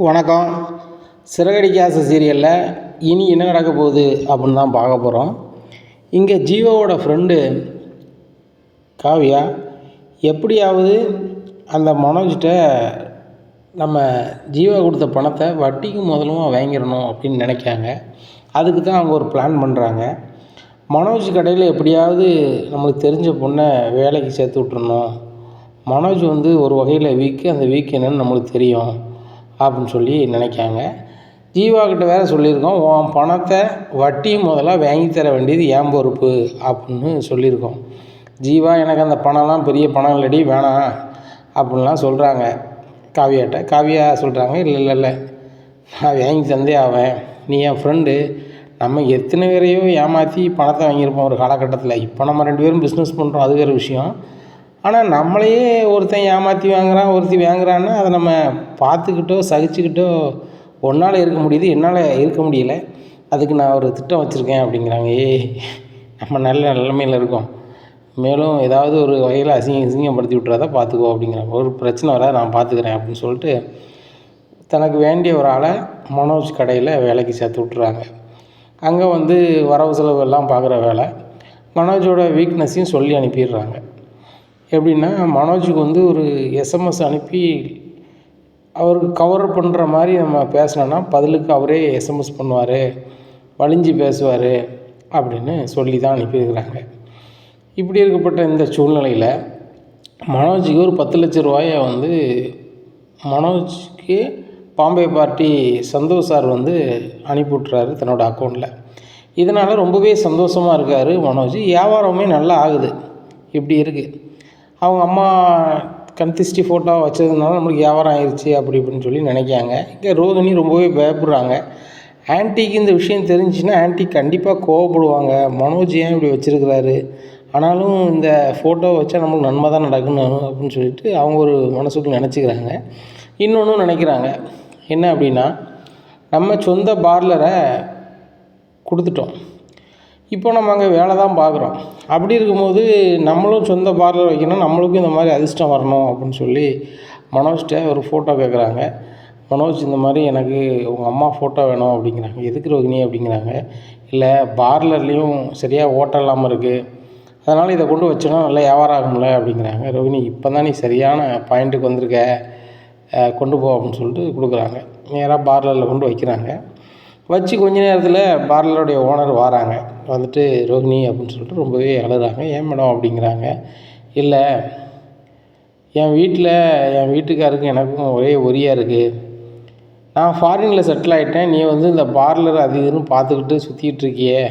வணக்கம். சிறகடிக்க ஆசை சீரியலில் இனி என்ன நடக்க போகுது அப்படின்னு தான் பார்க்க போகிறோம். இங்கே ஜீவாவோட ஃப்ரெண்டு காவியா எப்படியாவது அந்த மனோஜ்கிட்ட நம்ம ஜீவா கொடுத்த பணத்தை வட்டிக்கு முதலுமா வாங்கிடணும் அப்படின்னு நினைக்காங்க. அதுக்கு தான் அவங்க ஒரு பிளான் பண்ணுறாங்க. மனோஜ் கடையில் எப்படியாவது நம்மளுக்கு தெரிஞ்ச பொண்ணை வேலைக்கு சேர்த்து விட்டுறணும். மனோஜ் ஒரு வகையில் வீக்கு, அந்த வீக் என்னன்னு நம்மளுக்கு தெரியும் அப்படின்னு சொல்லி நினைக்காங்க. ஜீவா கிட்ட வேறு சொல்லியிருக்கோம், உன் பணத்தை வட்டியும் முதல்ல வாங்கி தர வேண்டியது ஏன் பொறுப்பு அப்படின்னு சொல்லியிருக்கோம். ஜீவா எனக்கு அந்த பணம்லாம் பெரிய பணம் இல்லடி, வேணாம் அப்படின்லாம் சொல்கிறாங்க காவியாட்ட. காவியா சொல்கிறாங்க, இல்லை நான் வாங்கி தந்தே ஆவேன். நீ என் ஃப்ரெண்டு, நம்ம எத்தனை பேரையோ ஏமாற்றி பணத்தை வாங்கியிருப்போம் ஒரு காலகட்டத்தில். இப்போ நம்ம 2 பேரும் பிஸ்னஸ் பண்ணுறோம், அது வேறு விஷயம். ஆனால் நம்மளையே ஒருத்தன் ஏமாற்றி வாங்குறான், ஒருத்தி வாங்குறான்னா அதை நம்ம பார்த்துக்கிட்டோ சகிச்சுக்கிட்டோ ஒன்றால் இருக்க முடியுது, என்னால் இருக்க முடியல. அதுக்கு நான் ஒரு திட்டம் வச்சுருக்கேன் அப்படிங்கிறாங்க. நம்ம நல்ல நிலைமையில் இருக்கோம், மேலும் ஏதாவது ஒரு வகையில் அசிங்கப்படுத்தி விட்டுறத பார்த்துக்கோ அப்படிங்கிறாங்க. ஒரு பிரச்சனை வராது, நான் பார்த்துக்கிறேன் அப்படின்னு சொல்லிட்டு தனக்கு வேண்டிய ஒரு ஆளை மனோஜ் கடையில் வேலைக்கு சேர்த்து விட்டுறாங்க. அங்கே வரவு செலவு எல்லாம் பார்க்குற வேலை. மனோஜோட வீக்னஸையும் சொல்லி அனுப்பிடுறாங்க. எப்படின்னா, மனோஜுக்கு ஒரு எஸ்எம்எஸ் அனுப்பி அவருக்கு கவர் பண்ணுற மாதிரி நம்ம பேசினோன்னா பதிலுக்கு அவரே எஸ்எம்எஸ் பண்ணுவார், வலிஞ்சு பேசுவார் அப்படின்னு சொல்லி தான் அனுப்பியிருக்கிறாங்க. இப்படி இருக்கப்பட்ட இந்த சூழ்நிலையில் மனோஜுக்கு ஒரு 10 லட்ச ரூபாயை மனோஜுக்கு பாம்பே பார்ட்டி சந்தோஷ் சார் அனுப்பிவிட்றாரு தன்னோட அக்கௌண்ட்டில். இதனால் ரொம்பவே சந்தோஷமாக இருக்கார் மனோஜ். வியாபாரமே நல்லா ஆகுது. இப்படி இருக்குது. அவங்க அம்மா கன்திஷ்டி ஃபோட்டோ வச்சதுனால நம்மளுக்கு வியாபாரம் ஆயிடுச்சு அப்படி இப்படின்னு சொல்லி நினைக்காங்க. இங்கே ரோகிணி ரொம்பவே பயப்படுறாங்க. ஆன்ட்டிக்கு இந்த விஷயம் தெரிஞ்சுன்னா ஆன்ட்டி கண்டிப்பாக கோவப்படுவாங்க. மனோஜ் ஏன் இப்படி வச்சுருக்கிறாரு, ஆனாலும் இந்த ஃபோட்டோ வச்சா நம்மளுக்கு நன்மை தான் நடக்கணும் அப்படின்னு சொல்லிட்டு அவங்க ஒரு மனசுக்குள்ள நினச்சிக்கிறாங்க. இன்னொன்றும் நினைக்கிறாங்க, என்ன அப்படின்னா, நம்ம சொந்த பார்லரை கொடுத்துட்டோம், இப்போ நம்ம அங்கே வேலை தான் பார்க்குறோம். அப்படி இருக்கும்போது நம்மளும் சொந்த பார்லர் வைக்கணும், நம்மளுக்கும் இந்த மாதிரி அதிர்ஷ்டம் வரணும் அப்படின்னு சொல்லி மனோஜ்கிட்ட ஒரு ஃபோட்டோ கேட்குறாங்க. மனோஜ் இந்த மாதிரி எனக்கு உங்கள் அம்மா ஃபோட்டோ வேணும் அப்படிங்கிறாங்க. எதுக்கு ரோகிணி அப்படிங்கிறாங்க. இல்லை, பார்லர்லேயும் சரியாக ஓட்டம் இல்லாமல் இருக்குது, அதனால் இதை கொண்டு வச்சோன்னா நல்லா வியாபாரம் ஆகும்ல அப்படிங்கிறாங்க. ரோகிணி, இப்போ தான் நீ சரியான பாயிண்ட்டுக்கு வந்திருக்க, கொண்டு போ அப்படின்னு சொல்லிட்டு கொடுக்குறாங்க. நேராக பார்லரில் கொண்டு வைக்கிறாங்க. வச்சு கொஞ்ச நேரத்தில் பார்லருடைய ஓனர் வராங்க. ரோகிணி அப்படின்னு சொல்லிட்டு ரொம்பவே அழுகிறாங்க. ஏன் மேடம் அப்படிங்கிறாங்க. இல்லை, என் வீட்டுக்காருக்கு எனக்கும் ஒரே ஒரியாக இருக்குது. நான் ஃபாரினில் செட்டில் ஆகிட்டேன், நீ இந்த பார்லர் அது இதுன்னு பார்த்துக்கிட்டு சுற்றிக்கிட்டு இருக்கியே,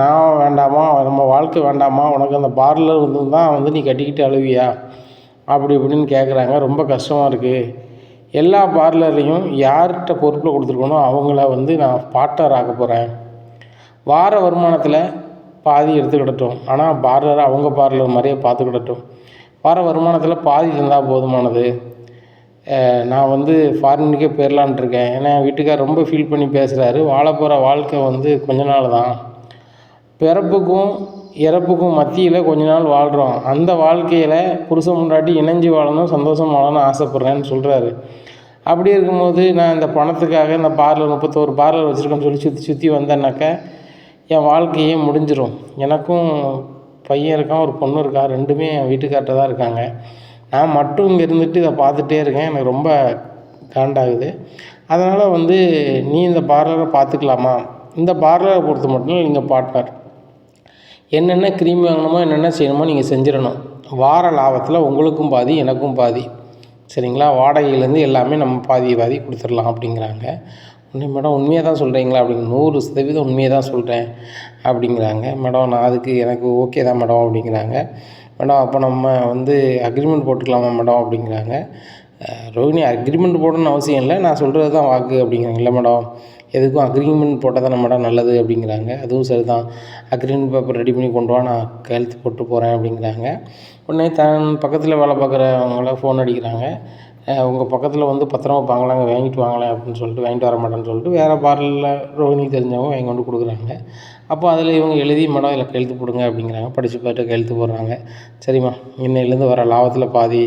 நான் வேண்டாமா, நம்ம வாழ்க்கை வேண்டாமா, உனக்கு அந்த பார்லர் தான் நீ கட்டிக்கிட்டு அழுவியா அப்படி இப்படின்னு கேட்குறாங்க. ரொம்ப கஷ்டமாக இருக்குது. எல்லா பார்லர்லேயும் யார்கிட்ட பொறுப்பில் கொடுத்துருக்கணும் அவங்கள நான் பார்ட்னர் ஆக்க போகிறேன். வார வருமானத்தில் பாதி எடுத்துக்கிடட்டும், ஆனால் பார்லரை அவங்க பார்லர் மாதிரியே பார்த்துக்கிடட்டும். வார வருமானத்தில் பாதி தந்தால் போதுமானது. நான் ஃபாரினுக்கே போயிடலான்ட்டு இருக்கேன். ஏன்னா வீட்டுக்கார் ரொம்ப ஃபீல் பண்ணி பேசுகிறாரு. வாழ போகிற வாழ்க்கை கொஞ்ச நாள் தான், பிறப்புக்கும் இறப்புக்கும் மத்தியில் கொஞ்ச நாள் வாழ்கிறோம். அந்த வாழ்க்கையில் புருஷன் முன்னாடி இணைஞ்சு வாழணும், சந்தோஷம் வாழணும்னு ஆசைப்பட்றேன்னு சொல்கிறாரு. அப்படி இருக்கும்போது நான் இந்த பணத்துக்காக இந்த பார்லர் 31 பார்லர் வச்சுருக்கேன்னு சொல்லி சுற்றி வந்தேன்னாக்கா என் வாழ்க்கையே முடிஞ்சிடும். எனக்கும் பையன் இருக்கான், ஒரு பொண்ணு இருக்கா, 2மே என் வீட்டுக்கார்ட்ட தான் இருக்காங்க. நான் மட்டும் இங்கே இருந்துட்டு இதை பார்த்துட்டே இருக்கேன், எனக்கு ரொம்ப காண்டாகுது. அதனால் நீ இந்த பார்லரை பார்த்துக்கலாமா, இந்த பார்லரை பொறுத்த மட்டும் நீங்கள் பார்ட்னர், என்னென்ன க்ரீம் வாங்கணுமோ என்னென்ன செய்யணுமோ நீங்கள் செஞ்சிடணும். வார லாபத்தில் உங்களுக்கும் பாதி எனக்கும் பாதி, சரிங்களா? வாடகையிலேருந்து எல்லாமே நம்ம பாதி கொடுத்துடலாம் அப்படிங்கிறாங்க. மேடம் உண்மையாக தான் சொல்கிறீங்களா அப்படிங்க. 100% உண்மையாக தான் சொல்கிறேன் அப்படிங்கிறாங்க. மேடம் நான் அதுக்கு எனக்கு ஓகே தான் மேடம் அப்படிங்கிறாங்க. மேடம் அப்போ நம்ம அக்ரிமெண்ட் போட்டுக்கலாமா மேடம் அப்படிங்கிறாங்க. ரோகிணி, அக்ரிமெண்ட் போடணும்னு அவசியம் இல்லை, நான் சொல்கிறது தான் வாக்கு அப்படிங்கிறாங்க. இல்லை மேடம், எதுக்கும் அக்ரிமெண்ட் போட்டால் தானே மேடம் நல்லது அப்படிங்கிறாங்க. அதுவும் சரி தான், அக்ரிமெண்ட் பேப்பர் ரெடி பண்ணி கொண்டு வா, நான் கையெழுத்து போட்டு போகிறேன் அப்படிங்கிறாங்க. உடனே தன் பக்கத்தில் வேலை பார்க்குறவங்கள ஃபோன் அடிக்கிறாங்க. உங்கள் பக்கத்தில் பத்திரம் வைப்பாங்களாங்க, வாங்கிட்டு வாங்கலாம் அப்படின்னு சொல்லிட்டு, வாங்கிட்டு வர மாட்டேன்னு சொல்லிட்டு வேறு பார்லரில் ரோகிணிக்கு தெரிஞ்சவங்க வாங்கி கொண்டு கொடுக்குறாங்க. அப்போ அதில் இவங்க எழுதி மேடம் இதில் கையெழுத்து போடுங்க அப்படிங்கிறாங்க. படித்து பார்த்து கையெழுத்து போடுறாங்க. சரிம்மா, இன்னையிலேருந்து வர லாபத்தில் பாதி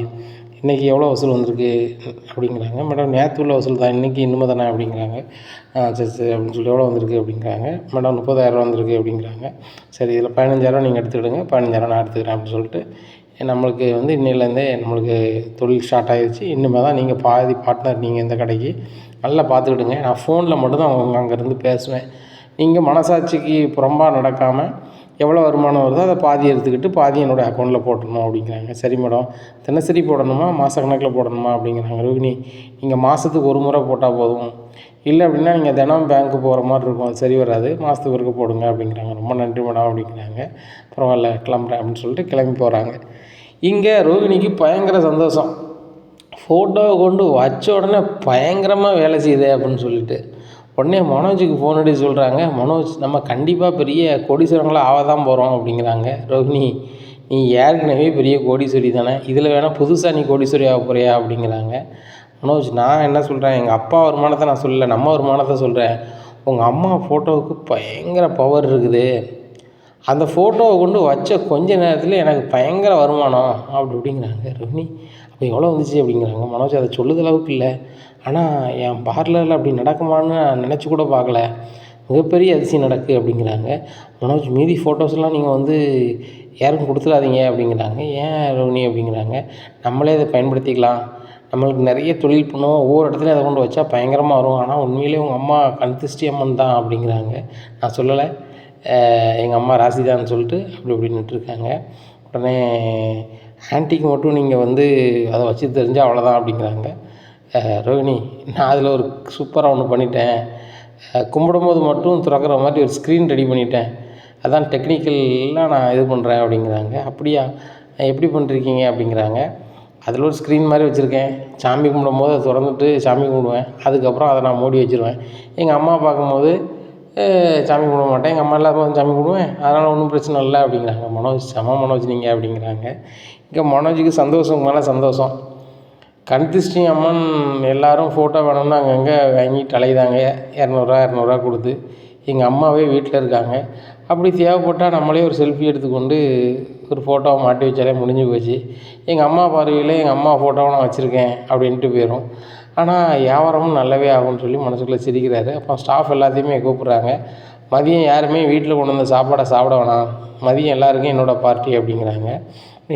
இன்றைக்கி எவ்வளோ வசூல் வந்திருக்கு அப்படிங்கிறாங்க. மேடம் நேற்று உள்ள வசூல் தான், இன்றைக்கி இனிமே தானே அப்படிங்கிறாங்க. சரி சரி அப்படின்னு சொல்லி எவ்வளோ வந்திருக்கு அப்படிங்கிறாங்க. மேடம் 30,000 வந்திருக்கு அப்படிங்கிறாங்க. சரி இதில் 15,000 நீங்கள் எடுத்துக்கிடுங்க, 15,000 நான் எடுத்துக்கிறேன் அப்படின்னு சொல்லிட்டு நம்மளுக்கு வந்து இன்னையிலேருந்தே நம்மளுக்கு தொழில் ஸ்டார்ட் ஆகிடுச்சு. இனிமேல் தான் நீங்கள் பாதி பார்ட்னர், நீங்கள் இந்த கடைக்கு நல்லா பார்த்துக்கிடுங்க. நான் ஃபோனில் மட்டும்தான் அவங்க அங்கேருந்து பேசுவேன். நீங்கள் மனசாட்சிக்கு புறம்பாக நடக்காமல் எவ்வளோ வருமானம் வருதோ அதை பாதி எடுத்துக்கிட்டு பாதி என்னோடய அக்கௌண்ட்டில் போட்டுடணும் அப்படிங்கிறாங்க. சரி மேடம், தினசரி போடணுமா மாதக்கணக்கில் போடணுமா அப்படிங்கிறாங்க. ரோகிணி, நீங்கள் மாதத்துக்கு ஒரு முறை போட்டால் போதும், இல்லை அப்படின்னா நீங்கள் தினம் பேங்க்கு போகிற மாதிரி இருக்கும், அது சரி வராது, மாதத்துக்கு ஒருக்க போடுங்க அப்படிங்கிறாங்க. ரொம்ப நன்றி மேடம் அப்படிங்கிறாங்க. பரவாயில்ல கிளம்புறேன் அப்படின்னு சொல்லிட்டு கிளம்பி போகிறாங்க. இங்கே ரோகிணிக்கு பயங்கர சந்தோஷம். ஃபோட்டோவை கொண்டு வச்ச உடனே பயங்கரமாக வேலை செய்யுது அப்படின்னு சொல்லிட்டு உடனே மனோஜுக்கு ஃபோன் அடி சொல்கிறாங்க. மனோஜ், நம்ம கண்டிப்பாக பெரிய கோடீஸ்வரங்களாக ஆக தான் போகிறோம் அப்படிங்கிறாங்க. ரோகிணி, நீ ஏற்கனவே பெரிய கோடீஸ்வரி தானே, இதில் வேணால் புதுசாக நீ கோடீஸ்வரி ஆக போறியா அப்படிங்கிறாங்க. மனோஜ், நான் என்ன சொல்கிறேன், எங்கள் அப்பா வருமானத்தை நான் சொல்லலை, நம்ம வருமானத்தை சொல்கிறேன். உங்கள் அம்மா ஃபோட்டோவுக்கு பயங்கர பவர் இருக்குது, அந்த ஃபோட்டோவை கொண்டு வச்ச கொஞ்ச நேரத்தில் எனக்கு பயங்கர வருமானம் அப்படிங்கிறாங்க. ரோகிணி, அப்போ எவ்வளோ வந்துச்சு அப்படிங்கிறாங்க. மனோஜ், அதை சொல்லுத அளவுக்கு இல்லை, ஆனால் என் பார்லரில் அப்படி நடக்குமான்னு நான் நினச்சி கூட பார்க்கல, மிகப்பெரிய அதிசயம் நடக்குது அப்படிங்கிறாங்க. மனோஜ், மீதி ஃபோட்டோஸ்லாம் நீங்கள் வந்து யாருக்கும் கொடுத்துடாதீங்க அப்படிங்கிறாங்க. ஏன் ரோகிணி அப்படிங்கிறாங்க. நம்மளே இதை பயன்படுத்திக்கலாம், நம்மளுக்கு நிறைய தொழில் பண்ணுவோம், ஒவ்வொரு இடத்துலையும் அதை கொண்டு வச்சா பயங்கரமாக வரும், ஆனால் உண்மையிலே உங்கள் அம்மா கண்திஷ்டி அம்மன் தான் அப்படிங்கிறாங்க. நான் சொல்லலை, எங்கள் அம்மா ராசிதான்னு சொல்லிட்டு அப்படி இப்படின்னுட்டுருக்காங்க. உடனே ஆன்ட்டிக்கு மட்டும் நீங்கள் வந்து அதை வச்சு தெரிஞ்சால் அவ்வளோதான் அப்படிங்கிறாங்க. ரோகிணி, நான் அதில் ஒரு சூப்பராக ஒன்று பண்ணிட்டேன், கும்பிடும்போது மட்டும் திறக்கிற மாதிரி ஒரு ஸ்க்ரீன் ரெடி பண்ணிட்டேன், அதான் டெக்னிக்கல்லாம் நான் இது பண்ணுறேன் அப்படிங்கிறாங்க. அப்படியா, எப்படி பண்ணிருக்கீங்க அப்படிங்கிறாங்க. அதில் ஒரு ஸ்க்ரீன் மாதிரி வச்சுருக்கேன், சாமி கும்பிடும்போது அதை திறந்துட்டு சாமி கும்பிடுவேன், அதுக்கப்புறம் அதை நான் மூடி வச்சுருவேன். எங்கள் அம்மா பார்க்கும்போது சாமி கும்பிட மாட்டேன், எங்கள் அம்மா இல்லாமல் சாமி கும்பிடுவேன், அதனால் ஒன்றும் பிரச்சனை இல்லை அப்படிங்கிறாங்க. மனோஜ், மனோஜ் நீங்கள் அப்படிங்கிறாங்க. இங்கே மனோஜுக்கு சந்தோஷம் மேலே சந்தோஷம். கண்திஷ்டி அம்மன் எல்லோரும் ஃபோட்டோ வேணும்னு அங்கங்கே வாங்கிட்டு அலையுதாங்க, 200 கொடுத்து. எங்கள் அம்மாவே வீட்டில் இருக்காங்க, அப்படி தேவைப்பட்டால் நம்மளே ஒரு செல்ஃபி எடுத்துக்கொண்டு ஒரு ஃபோட்டோவை மாட்டி வச்சாலே முடிஞ்சு போச்சு. எங்கள் அம்மா பார்வையில் எங்கள் அம்மா ஃபோட்டோவை நான் வச்சுருக்கேன் அப்படின்ட்டு போயிடும். ஆனால் வியாபாரமும் நல்லாவே ஆகும்னு சொல்லி மனசுக்குள்ளே சிரிக்கிறாரு. அப்புறம் ஸ்டாஃப் எல்லாத்தையுமே கூப்பிட்றாங்க. மதியம் யாருமே வீட்டில் கொண்டு வந்த சாப்பாடை சாப்பிட வேணாம், மதியம் எல்லாருக்கும் என்னோடய பார்ட்டி அப்படிங்கிறாங்க.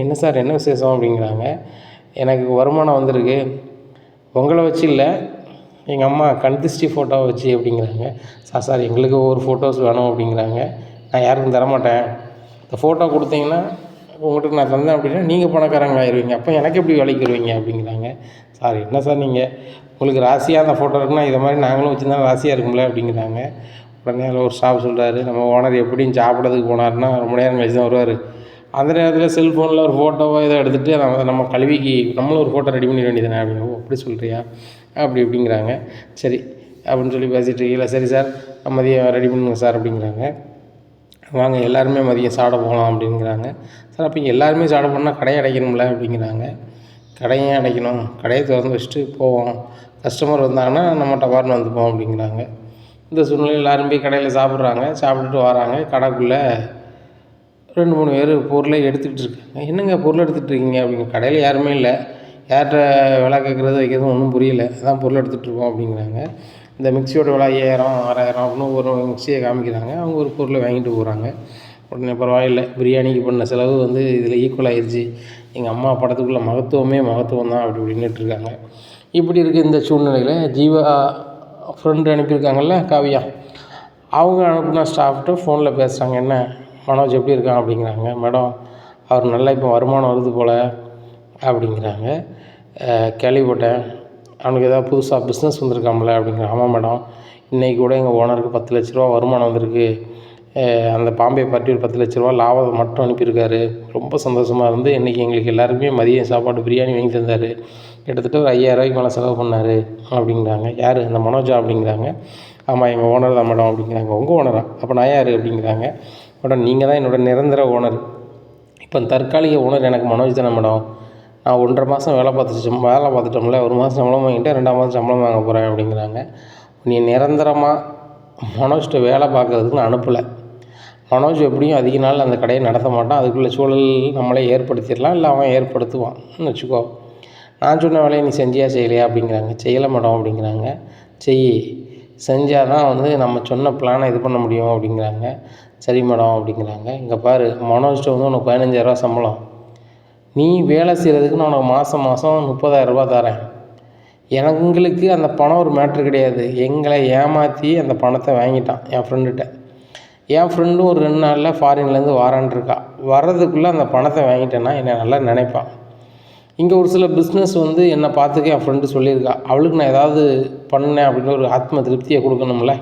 என்ன சார், என்ன விசேஷம் அப்படிங்கிறாங்க. எனக்கு வருமானம் வந்திருக்கு, உங்களை வச்சு இல்லை, எங்கள் அம்மா கண்திஷ்டி ஃபோட்டோவை வச்சு அப்படிங்கிறாங்க. சார் எங்களுக்கு ஒவ்வொரு ஃபோட்டோஸ் வேணும் அப்படிங்கிறாங்க. நான் யாருக்கும் தரமாட்டேன், இந்த ஃபோட்டோ கொடுத்தீங்கன்னா உங்கள்கிட்ட நான் தந்தேன் அப்படின்னா நீங்கள் பணக்காரங்க ஆயிடுவீங்க, அப்போ எனக்கு எப்படி வேலைக்கு வருவீங்க அப்படிங்கிறாங்க. சார் என்ன சார் நீங்கள், உங்களுக்கு ராசியாக அந்த ஃபோட்டோ இருக்குன்னா இதை மாதிரி நாங்களும் வச்சுருந்தா ராசியாக இருக்கும்ல அப்படிங்கிறாங்க. உடனே அதில் ஒரு ஸ்டாஃப் சொல்கிறாரு, நம்ம ஓனர் எப்படியும் சாப்பிட்றதுக்கு போனார்னா ரொம்ப நேரம் கழிச்சு தான் வருவார், அந்த நேரத்தில் செல்ஃபோனில் ஒரு ஃபோட்டோவோ இதை எடுத்துகிட்டு நம்ம கல்விக்கு நம்மளும் ஒரு ஃபோட்டோ ரெடி பண்ணிட வேண்டியதானே அப்படிங்க. ஓ அப்படி சொல்கிறியா அப்படிங்கிறாங்க. சரி அப்படின்னு சொல்லி பேசிகிட்டு இருக்கீங்களா, சரி சார் மதியம் ரெடி பண்ணுங்க சார் அப்படிங்கிறாங்க. வாங்க எல்லாருமே மதியம் சாப்பிட போகலாம் அப்படிங்கிறாங்க. சார் அப்போ எல்லாருமே சாப்பிட போனால் கடையை அடைக்கணும்ல அப்படிங்கிறாங்க. கடையும் அடைக்கணும், கடையை திறந்து வச்சுட்டு போவோம், கஸ்டமர் வந்தாங்கன்னா நம்ம டபார்னு வந்துப்போம் அப்படிங்கிறாங்க. இந்த சூழ்நிலையில் எல்லோரும் போய் கடையில் சாப்பிட்றாங்க. சாப்பிட்டுட்டு வராங்க, கடைக்குள்ளே 2-3 பேர் பொருளை எடுத்துக்கிட்டு இருக்காங்க. என்னங்க பொருள் எடுத்துகிட்டு இருக்கீங்க அப்படிங்க. கடையில் யாருமே இல்லை, யார்கிட்ட விலை கேட்குறது வைக்கிறது ஒன்றும் புரியல, அதான் பொருள் எடுத்துகிட்ருக்கோம் அப்படிங்கிறாங்க. இந்த மிக்சியோட விலை 5000 6000 அப்படின்னு ஒரு மிக்சியை காமிக்கிறாங்க. அவங்க ஒரு பொருளை வாங்கிட்டு போகிறாங்க. உடனே பரவாயில்லை, பிரியாணிக்கு பண்ண செலவு வந்து இதில் ஈக்குவல் ஆயிடுச்சு, எங்கள் அம்மா படத்துக்குள்ளே மகத்துவம் தான் அப்படி இப்படின்னுட்டுருக்காங்க. இப்படி இருக்குது இந்த சூழ்நிலையில் ஜீவா ஃப்ரெண்டு அனுப்பியிருக்காங்கல்ல காவியா, அவங்க அனுப்பின ஸ்டாஃப்ட்டு ஃபோனில் பேசுகிறாங்க. என்ன மனோஜ் எப்படி இருக்கான் அப்படிங்கிறாங்க. மேடம் அவர் நல்லா இப்போ வருமானம் வருது போல் அப்படிங்கிறாங்க. கேள்விப்பட்டேன், அவனுக்கு ஏதாவது புதுசாக பிஸ்னஸ் வந்திருக்காமல அப்படிங்கிறாங்க. ஆமாம் மேடம், இன்றைக்கி கூட எங்கள் ஓனருக்கு 10 லட்ச ரூபா வருமானம் வந்திருக்கு, அந்த பாம்பே பார்ட்டி ஒரு 10 லட்ச ரூபா லாபம் மட்டும் அனுப்பியிருக்காரு. ரொம்ப சந்தோஷமாக இருந்து இன்றைக்கி எங்களுக்கு எல்லாருக்குமே மதியம் சாப்பாடு பிரியாணி வாங்கி தந்தார், கிட்டத்தட்ட ஒரு 5000 மேலே செலவு பண்ணார் அப்படிங்கிறாங்க. யார், அந்த மனோஜா அப்படிங்கிறாங்க. ஆமாம் எங்கள் ஓனர் தான் மேடம் அப்படிங்கிறாங்க. உங்கள் ஓனரா, அப்போ நான் யார் அப்படிங்கிறாங்க. மேடம் நீங்கள் தான் என்னோடய நிரந்தர ஓனர், இப்போ தற்காலிக ஓனர் எனக்கு மனோஜ் தானே மேடம், நான் 1.5 மாதம் வேலை பார்த்துட்டோம்ல, 1 மாதம் சம்பளம் வாங்கிட்டு 2ஆம் மாதம் சம்பளம் வாங்க போகிறேன் அப்படிங்கிறாங்க. நீ நிரந்தரமாக மனோஜ்கிட்ட வேலை பார்க்குறதுக்கு நான் அனுப்பலை, மனோஜ் எப்படியும் அதிக நாள் அந்த கடையை நடத்த மாட்டான், அதுக்குள்ளே சூழல் நம்மளே ஏற்படுத்திடலாம், இல்லை அவன் ஏற்படுத்துவான்னு வச்சுக்கோ. நான் சொன்ன வேலையை நீ செஞ்சியா செய்யலையா அப்படிங்கிறாங்க. செய்யலை மேடம் அப்படிங்கிறாங்க. செஞ்சால் தான் வந்து நம்ம சொன்ன பிளானை இது பண்ண முடியும் அப்படிங்கிறாங்க. சரி மேடம் அப்படிங்கிறாங்க. இங்கே பாரு, மனோஜ்கிட்ட வந்து உனக்கு 15,000 சம்பளம், நீ வேலை செய்கிறதுக்கு நான் உனக்கு மாதம் 30,000 தரேன். எங்களுக்கு அந்த பணம் ஒரு மேட்ரு கிடையாது. எங்களை ஏமாற்றி அந்த பணத்தை வாங்கிட்டான் என் ஃப்ரெண்டுகிட்ட. என் ஃப்ரெண்டும் ஒரு 2 நாளில் ஃபாரின்லேருந்து வாரான்ருக்கா. வர்றதுக்குள்ளே அந்த பணத்தை வாங்கிட்டேன்னா என்னை நல்லா நினைப்பான். இங்கே ஒரு சில பிஸ்னஸ் வந்து என்னை பார்த்துக்க என் ஃப்ரெண்டு சொல்லியிருக்கா. அவளுக்கு நான் ஏதாவது பண்ணேன் அப்படின்னு ஒரு ஆத்ம திருப்தியை கொடுக்கணும்ல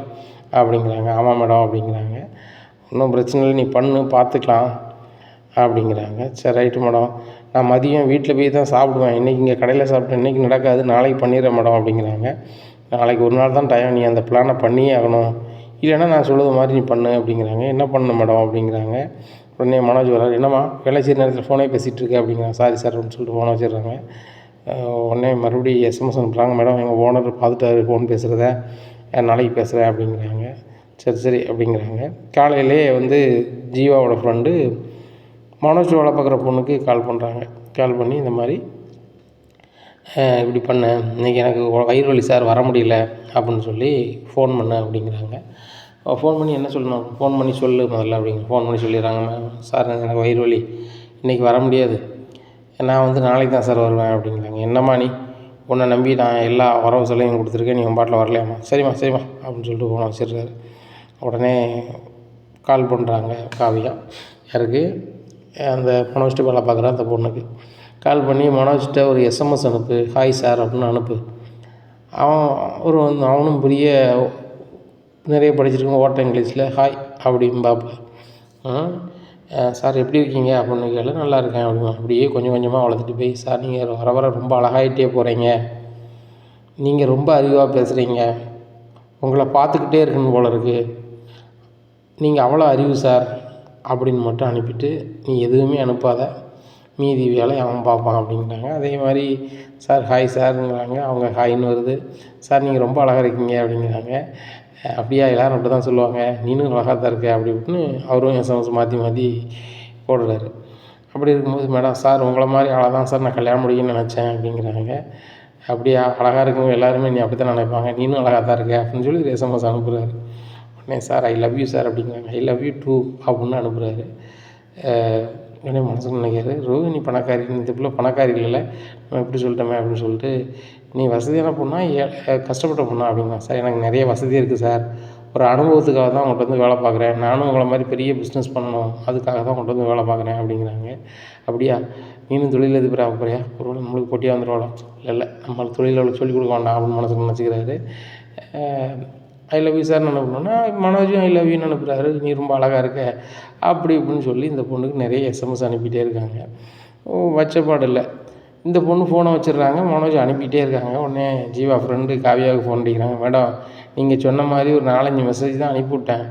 அப்படிங்கிறாங்க. ஆமாம் மேடம் அப்படிங்கிறாங்க. ஒன்றும் பிரச்சனை இல்லை, நீ பண்ணு, பார்த்துக்கலாம் அப்படிங்கிறாங்க. சரி ரைட்டு மேடம், நான் மதியம் வீட்டில் போய் தான் சாப்பிடுவேன். இன்றைக்கி இங்கே கடையில் சாப்பிட்டேன், இன்றைக்கி நடக்காது, நாளைக்கு பண்ணிடுறேன் மேடம் அப்படிங்கிறாங்க. நாளைக்கு ஒரு நாள் தான் டைம், நீ அந்த பிளானை பண்ணியே ஆகணும், இல்லைன்னா நான் சொல்லுறது மாதிரி நீ பண்ணு அப்படிங்கிறாங்க. என்ன பண்ணணும் மேடம் அப்படிங்கிறாங்க. உடனே மனோஜ் வர்றாரு. என்னம்மா வேலை செய்கிற நேரத்தில் ஃபோனே பேசிகிட்டு இருக்கேன் அப்படிங்கிறாங்க. சாரி சார் அப்படின்னு சொல்லிட்டு ஃபோனை வச்சிடுறாங்க. உடனே மறுபடியும் எஸ்எம்எஸ் அனுப்புகிறாங்க. மேடம் எங்கள் ஓனர் பார்த்துட்டாரு ஃபோன் பேசுகிறத, நாளைக்கு பேசுகிறேன் அப்படிங்கிறாங்க. சரி அப்படிங்கிறாங்க. காலையிலே வந்து ஜீவாவோட ஃப்ரெண்டு மனோஜ் வேலை பார்க்குற பொண்ணுக்கு கால் பண்ணுறாங்க. கால் பண்ணி இந்த மாதிரி இப்படி பண்ணேன், இன்றைக்கி எனக்கு வயிறு வலி சார், வர முடியல அப்படின்னு சொல்லி ஃபோன் பண்ணேன் அப்படிங்கிறாங்க. ஃபோன் பண்ணி என்ன சொல்லணும், ஃபோன் பண்ணி சொல்லு முதல்ல அப்படிங்கிற. ஃபோன் பண்ணி சொல்லிடுறாங்க. சார் எனக்கு வயிறு வலி, இன்றைக்கி வர முடியாது, நான் வந்து நாளைக்கு தான் சார் வருவேன் அப்படிங்கிறாங்க. என்னம்மா நீ, உன்னை நம்பி நான் எல்லா வரவு செலவையும் கொடுத்துருக்கேன், நீ உன் பாட்டில் வரலையாம்மா, சரிம்மா அப்படின்னு சொல்லிட்டு ஃபோனை வச்சிடுறாரு. உடனே கால் பண்ணுறாங்க காவியா. யாருக்கு, அந்த மனோஜ்கிட்ட வேலை பார்க்குற அந்த பொண்ணுக்கு கால் பண்ணி, மனோஜ்கிட்ட ஒரு எஸ்எம்எஸ் அனுப்பு, ஹாய் சார் அப்படின்னு அனுப்பு. அவனும் பெரிய நிறைய படிச்சிருக்கோம், ஓட்ட இங்கிலீஷில் ஹாய் அப்படிம்பாப்புல. சார் எப்படி இருக்கீங்க அப்படின்னு கேளு. நல்லா இருக்கேன் அப்படிமா. அப்படியே கொஞ்சம் கொஞ்சமாக வளர்த்துட்டு போய், சார் நீங்கள் வர ரொம்ப அழகாயிட்டே போகிறீங்க, நீங்கள் ரொம்ப அறிவாக பேசுகிறீங்க, உங்களை பார்த்துக்கிட்டே இருக்குன்னு போல இருக்குது, நீங்கள் அவ்வளோ அறிவு சார் அப்படின்னு மட்டும் அனுப்பிட்டு நீ எதுவுமே அனுப்பாத, மீதி வேலை அவன் பார்ப்பான் அப்படிங்கிறாங்க. அதே மாதிரி சார் ஹாய் சாருங்கிறாங்க. அவங்க ஹாய்ன்னு வருது. சார் நீங்கள் ரொம்ப அழகாக இருக்கீங்க அப்படிங்கிறாங்க. அப்படியா, எல்லோரும் அப்படி தான் சொல்லுவாங்க, நீனும் அழகாக தான் இருக்க அப்படி இப்படின்னு அவரும் எஸ்எம்எஸ் மாற்றி போடுறாரு. அப்படி இருக்கும்போது, மேடம் சார் உங்களை மாதிரி ஆளாக தான் சார் நான் கல்யாணம் முடியும்னு நினச்சேன் அப்படிங்கிறாங்க. அப்படியா, அழகாக இருக்கவங்க எல்லாருமே நீ அப்படி தான் நினைப்பாங்க, நீனும் அழகாக தான் இருக்க அப்படின்னு சொல்லி எஸ்எம்எஸ் அனுப்புகிறாரு. உடனே sir I love you sir அப்படிங்கிறாங்க. ஐ லவ் யூ டூ அப்படின்னு அனுப்புகிறாரு. உடனே மனசுக்கு நினைக்கிறாரு, ரோஹிணி பணக்காரி, இந்த பிள்ளை பணக்காரி இல்லைல்ல, நம்ம எப்படி சொல்லிட்டோமே அப்படின்னு சொல்லிட்டு, நீ வசதியான பொண்ணா கஷ்டப்பட்ட பொண்ணா அப்படிங்கிறாங்க. சார் எனக்கு நிறைய வசதி இருக்குது சார், ஒரு அனுபவத்துக்காக தான் உங்கள்கிட்ட வந்து வேலை பார்க்குறேன், நானும் உங்களை மாதிரி பெரிய பிஸ்னஸ் பண்ணணும், அதுக்காக தான் உங்கள்கிட்ட வந்து வேலை பார்க்குறேன் அப்படிங்கிறாங்க. அப்படியா, நீனும் தொழில் எதிர்ப்பு போறியா, ஒரு வேளை நம்மளுக்கு போட்டியாக வந்துடுவாளோ, இல்லை நம்ம தொழில் சொல்லிக் கொடுக்க வேண்டாம் அப்படின்னு மனசுக்கு நினச்சிக்கிறாரு. ஐ லவ் யூ சார் அனுப்பணுன்னா மனோஜும் ஐ லவ் யூன்னு அனுப்புகிறாரு. நீ ரொம்ப அழகாக இருக்க அப்படி இப்படின்னு சொல்லி இந்த பொண்ணுக்கு நிறைய எஸ்எம்எஸ் அனுப்பிட்டே இருக்காங்க. வச்சப்பாடு இல்லை. இந்த பொண்ணு ஃபோனை வச்சிடுறாங்க, மனோஜ் அனுப்பிட்டே இருக்காங்க. உடனே ஜீவா ஃப்ரெண்டு காவியாவுக்கு ஃபோன் அடிக்கிறாங்க. மேடம் நீங்கள் சொன்ன மாதிரி ஒரு 4-5 மெசேஜ் தான் அனுப்பிவிட்டேன்,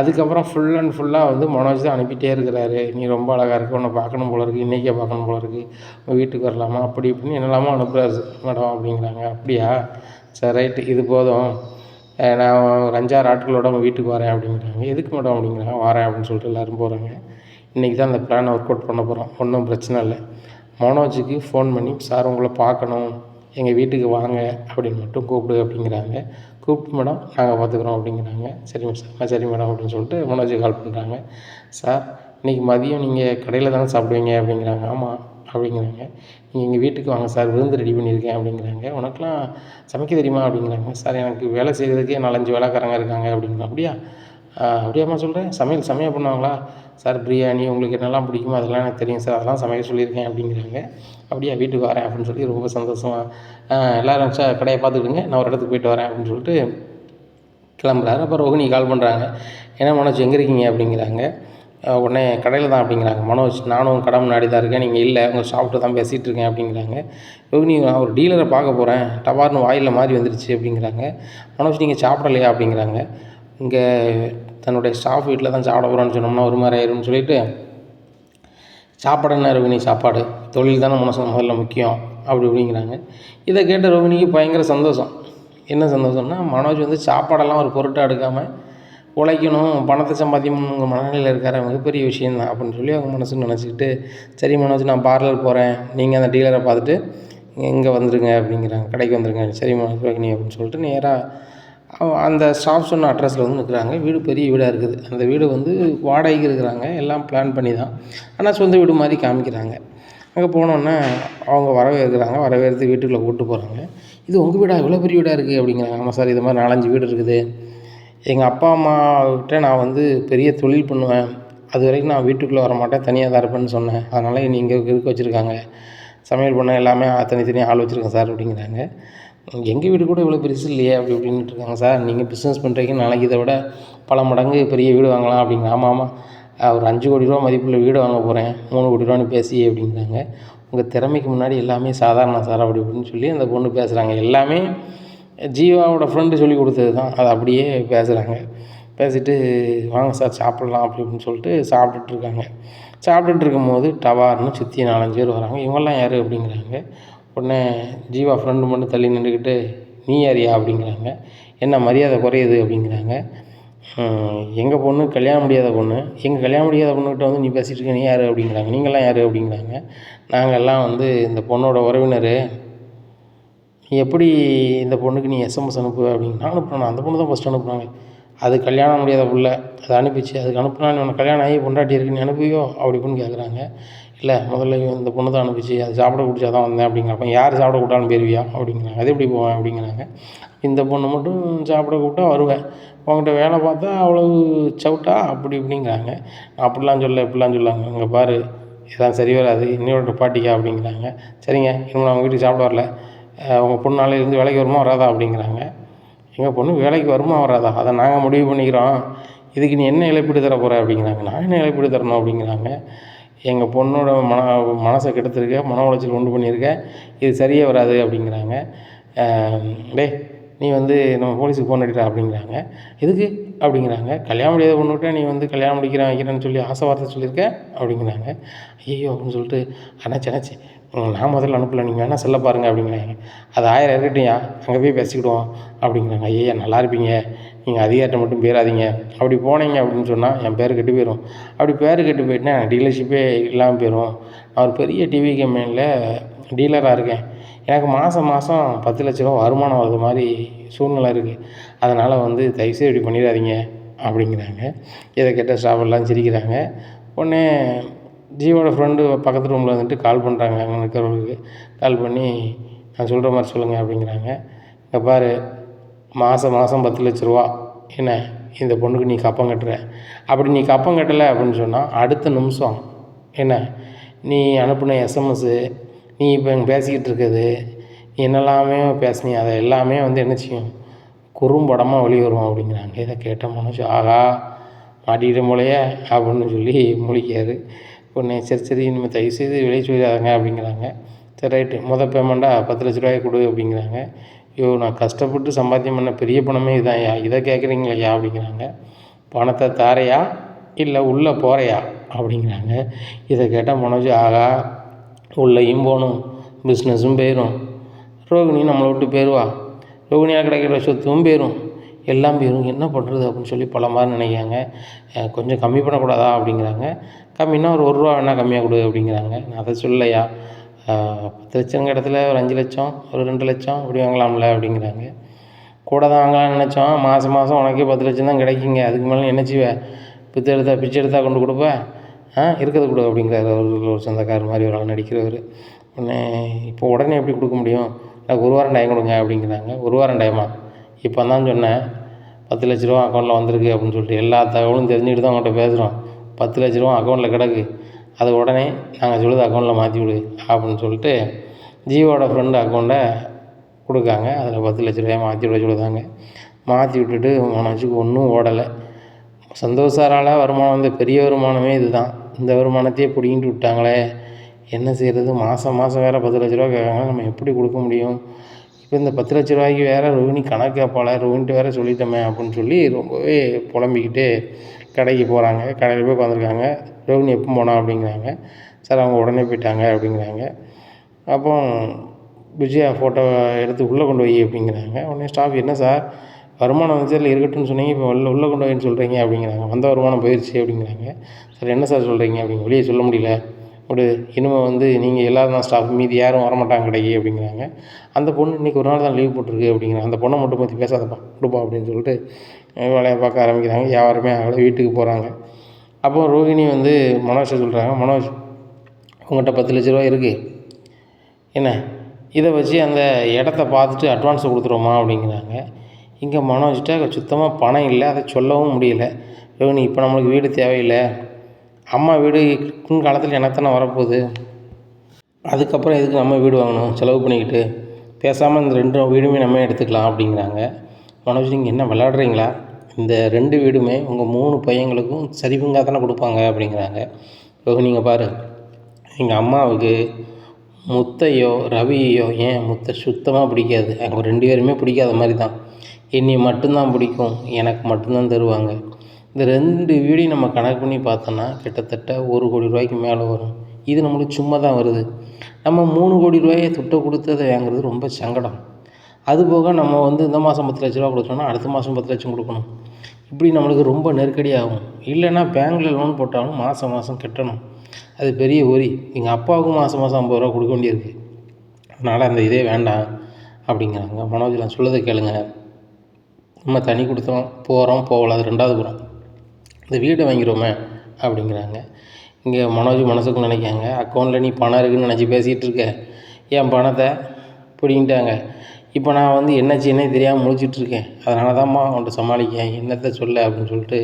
அதுக்கப்புறம் ஃபுல் அண்ட் ஃபுல்லாக வந்து மனோஜ் தான் அனுப்பிட்டே இருக்கிறாரு. நீ ரொம்ப அழகாக இருக்க, உன்னை பார்க்கணும் போல இருக்குது, இன்றைக்கே பார்க்கணும் போல இருக்குது, உங்கள் வீட்டுக்கு வரலாமா அப்படி இப்படின்னு என்னெல்லாமோ அனுப்புகிறாரு மேடம் அப்படிங்கிறாங்க. அப்படியா, சரி ரைட்டு, இது போதும், நான் ஒரு 5-6 ஆட்களோட உங்கள் வீட்டுக்கு வரேன் அப்படிங்கிறாங்க. எதுக்கு மேடம் அப்படிங்கிறாங்க. வரேன் அப்படின்னு சொல்லிட்டு எல்லோரும் போகிறாங்க. இன்றைக்கி தான் அந்த பிளானை ஒர்க் அவுட் பண்ண போகிறோம், ஒன்றும் பிரச்சனை இல்லை. மனோஜுக்கு ஃபோன் பண்ணி, சார் உங்களை பார்க்கணும், எங்கள் வீட்டுக்கு வாங்க அப்படின்னு மட்டும் கூப்பிடு அப்படிங்கிறாங்க. கூப்பிட்டு மேடம் நாங்கள் பார்த்துக்குறோம் அப்படிங்கிறாங்க. சரிங்க சார், சரி மேடம் அப்படின்னு சொல்லிட்டு மனோஜுக்கு கால் பண்ணுறாங்க. சார் இன்றைக்கி மதியம் நீங்கள் கடையில் தானே சாப்பிடுவீங்க அப்படிங்கிறாங்க. ஆமாம் அப்படிங்கிறாங்க. நீங்கள் எங்கள் வீட்டுக்கு வாங்க சார், விருந்து ரெடி பண்ணியிருக்கேன் அப்படிங்கிறாங்க. உனக்கெலாம் சமைக்க தெரியுமா அப்படிங்கிறாங்க. சார் எனக்கு வேலை செய்கிறதுக்கே 4-5 வேலைக்காரங்க இருக்காங்க அப்படிங்கிறாங்க. அப்படியா, அப்படியாம்மா சொல்கிறேன், சமையல் செம்மையாக பண்ணுவாங்களா சார், பிரியாணி உங்களுக்கு என்னெல்லாம் பிடிக்குமோ அதெல்லாம் எனக்கு தெரியும் சார், அதெல்லாம் சமைக்க சொல்லியிருக்கேன் அப்படிங்கிறாங்க. அப்படியா, வீட்டுக்கு வரேன் அப்படின்னு சொல்லி ரொம்ப சந்தோஷமாக எல்லோரும் கடையை பார்த்துக்கிடுங்க, நான் ஒரு இடத்துக்கு போய்ட்டு வரேன் அப்படின்னு சொல்லிட்டு கிளம்புறாரு. அப்புறம் ரோஹிணி கால் பண்ணுறாங்க. ஏன்னா மனோஜ் எங்கே இருக்கீங்க அப்படிங்கிறாங்க. உடனே கடையில் தான் அப்படிங்கிறாங்க. மனோஜ் நானும் கடை முன்னாடி தான் இருக்கேன், நீங்கள் இல்லை, உங்கள் ஷாப்ட்டு தான் பேசிகிட்டு இருக்கேன் அப்படிங்கிறாங்க. ரோஹிணி நான் ஒரு டீலரை பார்க்க போகிறேன், டபார்னு வாயில் மாதிரி வந்துருச்சு அப்படிங்கிறாங்க. மனோஜ் நீங்கள் சாப்பிடலையா அப்படிங்கிறாங்க. இங்கே தன்னுடைய ஸ்டாஃப் வீட்டில் தான் சாப்பிட போகிறோன்னு சொன்னோம்னா ஒரு மாதிரி ஆயிரும்னு சொல்லிட்டு, சாப்பாடுன்னா ரோஹிணி சாப்பாடு, தொழில் தானே மனசு முதல்ல முக்கியம் அப்படி இப்படிங்கிறாங்க. இதை கேட்ட ரோஹிணிக்கு பயங்கர சந்தோஷம். என்ன சந்தோஷம்னா, மனோஜ் வந்து சாப்பாடெல்லாம் ஒரு பொருட்டாக எடுக்காமல் உழைக்கணும், பணத்தை சம்பாதிக்கணுங்கிற மனநிலையில் இருக்கார், மிகப்பெரிய விஷயந்தான் அப்படின்னு சொல்லி அவங்க மனசுன்னு நினச்சிக்கிட்டு, சரி மனோஜ் நான் பார்லர் போகிறேன், நீங்கள் அந்த டீலரை பார்த்துட்டு இங்கே வந்துருங்க அப்படிங்கிறாங்க, கடைக்கு வந்துருங்க. சரிம்மா ரோகிணி அப்படின்னு சொல்லிட்டு நேராக அந்த ஸ்டாஃப் சொன்ன அட்ரஸில் வந்து நிற்கிறாங்க. வீடு பெரிய வீடாக இருக்குது. அந்த வீடு வந்து வாடகைக்கு இருக்கிறாங்க, எல்லாம் பிளான் பண்ணி தான். ஆனால் சொந்த வீடு மாதிரி காமிக்கிறாங்க. அங்கே போனோன்னே அவங்க வரவேற்கிறாங்க. வரவேற்று வீட்டுக்குள்ளே கூப்பிட்டு போகிறாங்க. இது உங்கள் வீடா? இவ்வளோ பெரிய வீடாக இருக்குது அப்படிங்கிறாங்க. ஆமாம் சார், இது மாதிரி 4-5 வீடு இருக்குது. எங்கள் அப்பா அம்மாக்கிட்ட நான் வந்து பெரிய தொழில் பண்ணுவேன், அது வரைக்கும் நான் வீட்டுக்குள்ளே வரமாட்டேன், தனியாக தான் இருப்பேன்னு சொன்னேன். அதனால் என்னை இங்கே இருக்க வச்சுருக்காங்க. சமையல் பண்ண எல்லாமே தனித்தனியாக ஆள் வச்சுருக்கேன் சார் அப்படிங்கிறாங்க. எங்கள் வீடு கூட இவ்வளோ பெருசு இல்லையே அப்படி இப்படின்ட்டு இருக்காங்க. சார், நீங்கள் பிஸ்னஸ் பண்ணுறீங்க, நாளைக்கு இதை விட பல மடங்கு பெரிய வீடு வாங்கலாம் அப்படிங்க. ஆமாம் ஆமாம், ஒரு 5 கோடி ரூபா மதிப்புள்ள வீடு வாங்க போகிறேன், 3 கோடி ரூபான்னு பேசி அப்படிங்கிறாங்க. உங்கள் திறமைக்கு முன்னாடி எல்லாமே சாதாரணம் சார் அப்படி இப்படின்னு சொல்லி அந்த பொண்ணு பேசுகிறாங்க. எல்லாமே ஜீவாவோட ஃப்ரெண்டு சொல்லி கொடுத்தது தான், அதை அப்படியே பேசுகிறாங்க. பேசிவிட்டு வாங்க சார் சாப்பிட்லாம் அப்படி இப்படின்னு சொல்லிட்டு சாப்பிட்டுட்ருக்காங்க. சாப்பிட்டுட்டு இருக்கும்போது டவார்னு சுற்றி 4-5 பேர் வராங்க. இவங்கெல்லாம் யார் அப்படிங்கிறாங்க. உடனே ஜீவா ஃப்ரெண்டு மட்டும் தள்ளி நின்றுக்கிட்டு நீ யாரியா அப்படிங்கிறாங்க. என்ன மரியாதை குறையுது அப்படிங்கிறாங்க. எங்கள் பொண்ணு கல்யாணம் முடியாத பொண்ணு, எங்கள் கல்யாணம் முடியாத பொண்ணுக்கிட்ட வந்து நீ பேசிகிட்டு இருக்க, நீ யார் அப்படிங்கிறாங்க. நீங்கள்லாம் யார் அப்படிங்கிறாங்க. நாங்கள்லாம் வந்து இந்த பொண்ணோட உறவினர். நீ எப்படி இந்த பொண்ணுக்கு நீ எஸ்எம்எஸ் அனுப்புவ அப்படிங்க. நான் அனுப்புனேன், அந்த பொண்ணு தான் ஃபஸ்ட்டு அனுப்புனாங்க. அது கல்யாணம் முடியாத புள்ள, அதை அனுப்பிச்சு. அதுக்கு அனுப்புனா உனக்கு கல்யாணம் ஆகி பொண்டாட்டி இருக்கு, நீ அனுப்புவியோ அப்படி இப்படின்னு கேட்குறாங்க. இல்லை, முதல்ல இந்த பொண்ணு தான் அனுப்பிச்சு, அது சாப்பிட பிடிச்சா தான் வந்தேன் அப்படிங்கிற. அப்போ யார் சாப்பிட கூப்பிட்டாலும் போயிருவியா அப்படிங்கிறாங்க. அது எப்படி போவேன் அப்படிங்கிறாங்க. இந்த பொண்ணு மட்டும் சாப்பிட கூப்பிட்டா வருவேன், உங்கள்கிட்ட வேலை பார்த்தா அவ்வளவு சவுட்டா அப்படி இப்படிங்கிறாங்க. அப்படிலாம் சொல்ல இப்படிலாம் சொல்லாங்க. இங்கே பாரு, இதெல்லாம் சரி வராது, இன்னொரு நிப்பாட்டிக்கா அப்படிங்கிறாங்க. சரிங்க, இன்னும் நான் உங்கள் வீட்டுக்கு சாப்பிட வரல, உங்கள் பொண்ணு நாளையிலேருந்து வேலைக்கு வருமா வராதா அப்படிங்கிறாங்க. எங்கள் பொண்ணு வேலைக்கு வருமா வராதா, அதை நாங்கள் முடிவு பண்ணிக்கிறோம், இதுக்கு நீ என்ன இழப்பீடு தர போகிற அப்படிங்கிறாங்க. நான் என்ன இழப்பீடு தரணும் அப்படிங்கிறாங்க. எங்கள் பொண்ணோட மனசை கெடுத்துருக்க, மன உளைச்சல் உண்டு பண்ணியிருக்க, இது சரியே வராது அப்படிங்கிறாங்க. டேய், நீ வந்து நம்ம போலீஸுக்கு ஃபோன் அடிக்கிறா அப்படிங்கிறாங்க. எதுக்கு அப்படிங்கிறாங்க. கல்யாணம் முடியாத பொண்ணுக்கிட்ட நீ வந்து கல்யாணம் முடிக்கிறேன் வைக்கிறேன்னு சொல்லி ஆசை வார்த்தை சொல்லியிருக்க அப்படிங்கிறாங்க. ஐயோ அப்படின்னு சொல்லிட்டு அண்ணாச்சி நான் முதல்ல அனுப்பல, நீங்கள் வேணால் செல்ல பாருங்கள் அப்படிங்கிறாங்க. அது 1000 இருக்கட்டையா, அங்கே போய் பேசிக்கிடுவோம் அப்படிங்கிறாங்க. ஐயா நல்லா இருப்பீங்க, நீங்கள் அதிகாரிட்ட மட்டும் போயிடாதீங்க, அப்படி போனீங்க அப்படின்னு சொன்னால் என் பேர் கெட்டு போயிடும். அப்படி பேர் கெட்டு போயிட்டுனா டீலர்ஷிப்பே இல்லாமல் போயிடும். நான் ஒரு பெரிய டிவி கம்பெனியில் டீலராக இருக்கேன், எனக்கு மாதம் 10 லட்ச ரூபா வருமானம் வர்றது மாதிரி சூழ்நிலை இருக்குது. அதனால் வந்து தயவுசெய்து இப்படி பண்ணிடாதீங்க அப்படிங்கிறாங்க. இதை கேட்ட ஸ்டாஃப் எல்லாம் சிரிக்கிறாங்க. உடனே ஜீவோட ஃப்ரெண்டு பக்கத்து ரூமில் வந்துட்டு கால் பண்ணுறாங்க. அங்கே இருக்கிறவங்களுக்கு கால் பண்ணி நான் சொல்கிற மாதிரி சொல்லுங்கள் அப்படிங்கிறாங்க. இங்கே பாரு, மாதம் 10 லட்ச ரூபா என்ன இந்த பொண்ணுக்கு நீ கப்பம் கட்டுற, அப்படி நீ கப்பம் கட்டலை அப்படின்னு சொன்னால் அடுத்த நிமிஷம் என்ன நீ அனுப்பின எஸ்எம்எஸ்ஸு, நீ இப்போ இங்கே பேசிக்கிட்டு இருக்கிறது, நீ என்னெல்லாமே பேசுனீ, அதை எல்லாமே வந்து என்ன செய்யும், குறும்படமாக வெளிவரும் அப்படிங்கிறாங்க. இதை கேட்ட மனுஷன் ஆகா மாட்டிக்கிட்ட போலையே அப்படின்னு சொல்லி முழிக்காரு. உடனே சரி இனிமேல் தயவுசெய்து வெளியே சொல்லிடாதங்க அப்படிங்கிறாங்க. சரி ரைட்டு, பேமெண்ட்டாக 10 லட்ச ரூபாய் கொடு அப்படிங்கிறாங்க. ஐயோ, நான் கஷ்டப்பட்டு சம்பாத்தியம் பண்ண பெரிய பணமே இதான்யா, இதை கேட்குறீங்களையா அப்படிங்கிறாங்க. பணத்தை தாரையா இல்லை உள்ளே போகிறையா அப்படிங்கிறாங்க. இதை கேட்டால் மனோஜ் ஆகா உள்ளேயும் போகணும், பிஸ்னஸும் போயிடும், ரோகிணி நம்மளை விட்டு போயிடுவா, ரோகிணியாக கிடைக்கிற சொத்தும் போயிடும், எல்லாம் போயிடும், என்ன பண்ணுறது அப்படின்னு சொல்லி பல மாதிரி நினைக்கிறாங்க. கொஞ்சம் கம்மி பண்ணக்கூடாதா அப்படிங்கிறாங்க. கம்மின்னா ஒரு ரூபா வேணால் கம்மியாக கொடு அப்படிங்கிறாங்க. நான் அதை சொல்லலையா, 10 லட்சங்க இடத்துல ஒரு 5 லட்சம் ஒரு 2 லட்சம் அப்படி வாங்கலாம்ல அப்படிங்கிறாங்க. கூட தான் வாங்கலாம்னு நினச்சோம், மாதம் உனக்கே 10 லட்சம் தான் கிடைக்குங்க, அதுக்கு மேலே என்ன செய்வேன், பிச்சை எடுத்தா கொண்டு கொடுப்பேன், இருக்கிறது கொடு அப்படிங்கிறாரு. ஒரு சொந்தக்காரர் மாதிரி ஒரு ஆள் நடிக்கிறவர். இப்போ உடனே எப்படி கொடுக்க முடியும், எனக்கு 1 வாரம் டைம் கொடுங்க அப்படிங்கிறாங்க. 1 வாரம் டைமா, இப்போ தான் சொன்னேன் 10 லட்ச ரூபா அக்கௌண்ட்டில் வந்திருக்கு அப்படின்னு சொல்லிட்டு எல்லா தகவலும் தெரிஞ்சுக்கிட்டு தான் அவங்கள்ட்ட பேசுகிறோம். 10 லட்ச ரூபா அக்கௌண்ட்டில் கிடக்கு, அது உடனே நாங்கள் சொல்லுது அக்கௌண்ட்டில் மாற்றி விடு அப்படின்னு சொல்லிட்டு ஜீவோட ஃப்ரெண்டு அக்கௌண்ட்டை கொடுக்காங்க. அதில் 10 லட்ச ரூபாய் மாற்றி விட சொல்லுதாங்க. மாற்றி விட்டுட்டு மனசுக்கு ஒன்றும் ஓடலை. சந்தோஷ் சாரால் வருமானம் வந்து பெரிய வருமானமே இது தான், இந்த வருமானத்தையே பிடிங்கிட்டு விட்டாங்களே, என்ன செய்கிறது, மாதம் வேறு 10 லட்ச ரூபா கேட்காங்க, நம்ம எப்படி கொடுக்க முடியும், இப்போ இந்த 10 லட்ச ரூபாய்க்கு வேறு ரோகிணி கணக்கு கேட்பாள, ரோகிணிட்டு வேறு சொல்லிட்டோமே அப்படின்னு சொல்லி ரொம்பவே புலம்பிக்கிட்டு கடைக்கு போகிறாங்க. கடையில் போய் உட்காந்துருக்காங்க. ரோகிணி எப்போ போனா அப்படிங்கிறாங்க. சார் அவங்க உடனே போயிட்டாங்க அப்படிங்கிறாங்க. அப்போ விஜயா ஃபோட்டோ எடுத்து உள்ளே கொண்டு வை அப்படிங்கிறாங்க. உடனே ஸ்டாஃப் என்ன சார் வருமானம் வந்து இல்லை இருக்கட்டும்னு சொன்னீங்க, இப்போ உள்ளே கொண்டு வைன்னு சொல்கிறீங்க அப்படிங்கிறாங்க. வந்த வருமானம் போயிடுச்சு அப்படிங்கிறாங்க. சார் என்ன சார் சொல்கிறீங்க அப்படிங்க, வெளியே சொல்ல முடியல, ஒரு இனிமேல் வந்து நீங்கள் எல்லோரும் தான் ஸ்டாஃப், மீதி யாரும் வரமாட்டாங்க கடைக்கு அப்படிங்கிறாங்க. அந்த பொண்ணு இன்றைக்கி ஒரு நாள் தான் லீவ் போட்டிருக்கு அப்படிங்கிறாங்க. அந்த பொண்ணை மட்டும் பற்றி பேசாதப்பா கொடுப்பா அப்படின்னு சொல்லிட்டு வேலையை பார்க்க ஆரம்பிக்கிறாங்க. யாருமே ஆகலை, வீட்டுக்கு போகிறாங்க. அப்போ ரோகிணி வந்து மனோஜை சொல்கிறாங்க, மனோஜ் உங்கள்கிட்ட 10 லட்ச ரூபா இருக்குது, என்ன இதை வச்சு அந்த இடத்த பார்த்துட்டு அட்வான்ஸை கொடுத்துருவோமா அப்படிங்கிறாங்க. இங்கே மனோஜ்கிட்ட சுத்தமாக பணம் இல்லை, அதை சொல்லவும் முடியல. ரோகிணி இப்போ நம்மளுக்கு வீடு தேவையில்லை, அம்மா வீடு காலத்தில் எனக்கு தானே வரப்போகுது, அதுக்கப்புறம் எதுக்கு நம்ம வீடு வாங்கணும் செலவு பண்ணிக்கிட்டு, பேசாமல் இந்த 2 வீடுமே நம்ம எடுத்துக்கலாம் அப்படிங்கிறாங்க. மனோஜ் நீங்கள் என்ன விளையாடுறீங்களா, இந்த 2 வீடுமே உங்கள் 3 பையங்களுக்கும் சரிபங்காக தானே கொடுப்பாங்க அப்படிங்கிறாங்க. ரோகிணிங்க பாரு, எங்கள் அம்மாவுக்கு முத்தையோ ரவியோ, ஏன் முத்தை சுத்தமாக பிடிக்காது, அவங்க 2 பேருமே பிடிக்காத மாதிரி தான், என்னை மட்டும்தான் பிடிக்கும், எனக்கு மட்டும்தான் தருவாங்க. இந்த 2 வீடையும் நம்ம கணக்கு பண்ணி பார்த்தோன்னா கிட்டத்தட்ட 1 கோடி ரூபாய்க்கு மேலே வரும். இது நம்மளுக்கு சும்மா தான் வருது. நம்ம 3 கோடி ரூபாயை துட்டை கொடுத்து அதை வாங்குறது ரொம்ப சங்கடம். அதுபோக நம்ம வந்து இந்த மாதம் 10 லட்ச ரூபா கொடுத்தோம்னா அடுத்த மாதம் 10 லட்சம் கொடுக்கணும். இப்படி நம்மளுக்கு ரொம்ப நெருக்கடியாகும். இல்லைன்னா பேங்க்கில் லோன் போட்டாலும் மாதம் மாதம் கட்டணும். அது பெரிய ஒரி. எங்கள் அப்பாவுக்கும் மாதம் மாதம் 50 ரூபா கொடுக்க வேண்டியிருக்கு. அதனால் அந்த இதே வேண்டாம் அப்படிங்கிறாங்க. மனோஜ் நான் சொல்லதை கேளுங்க, நம்ம தனி கொடுத்தோம் போகிறோம் போகல, அது 2வது புறம், இந்த வீடை வாங்கிடுவோமே அப்படிங்கிறாங்க. இங்கே மனோஜ் மனசுக்கு நினைக்காங்க, அக்கௌண்ட்டில் நீ பணம் இருக்குதுன்னு நினச்சி பேசிகிட்டு இருக்க, என் பணத்தை பிடிங்கிட்டாங்க, இப்போ நான் வந்து என்ன செய்யணும் தெரியாமல் முழிச்சிட்ருக்கேன், அதனால தான்மா அவன்கிட்ட சமாளிக்கேன், என்னத்தை சொல்ல அப்படின்னு சொல்லிட்டு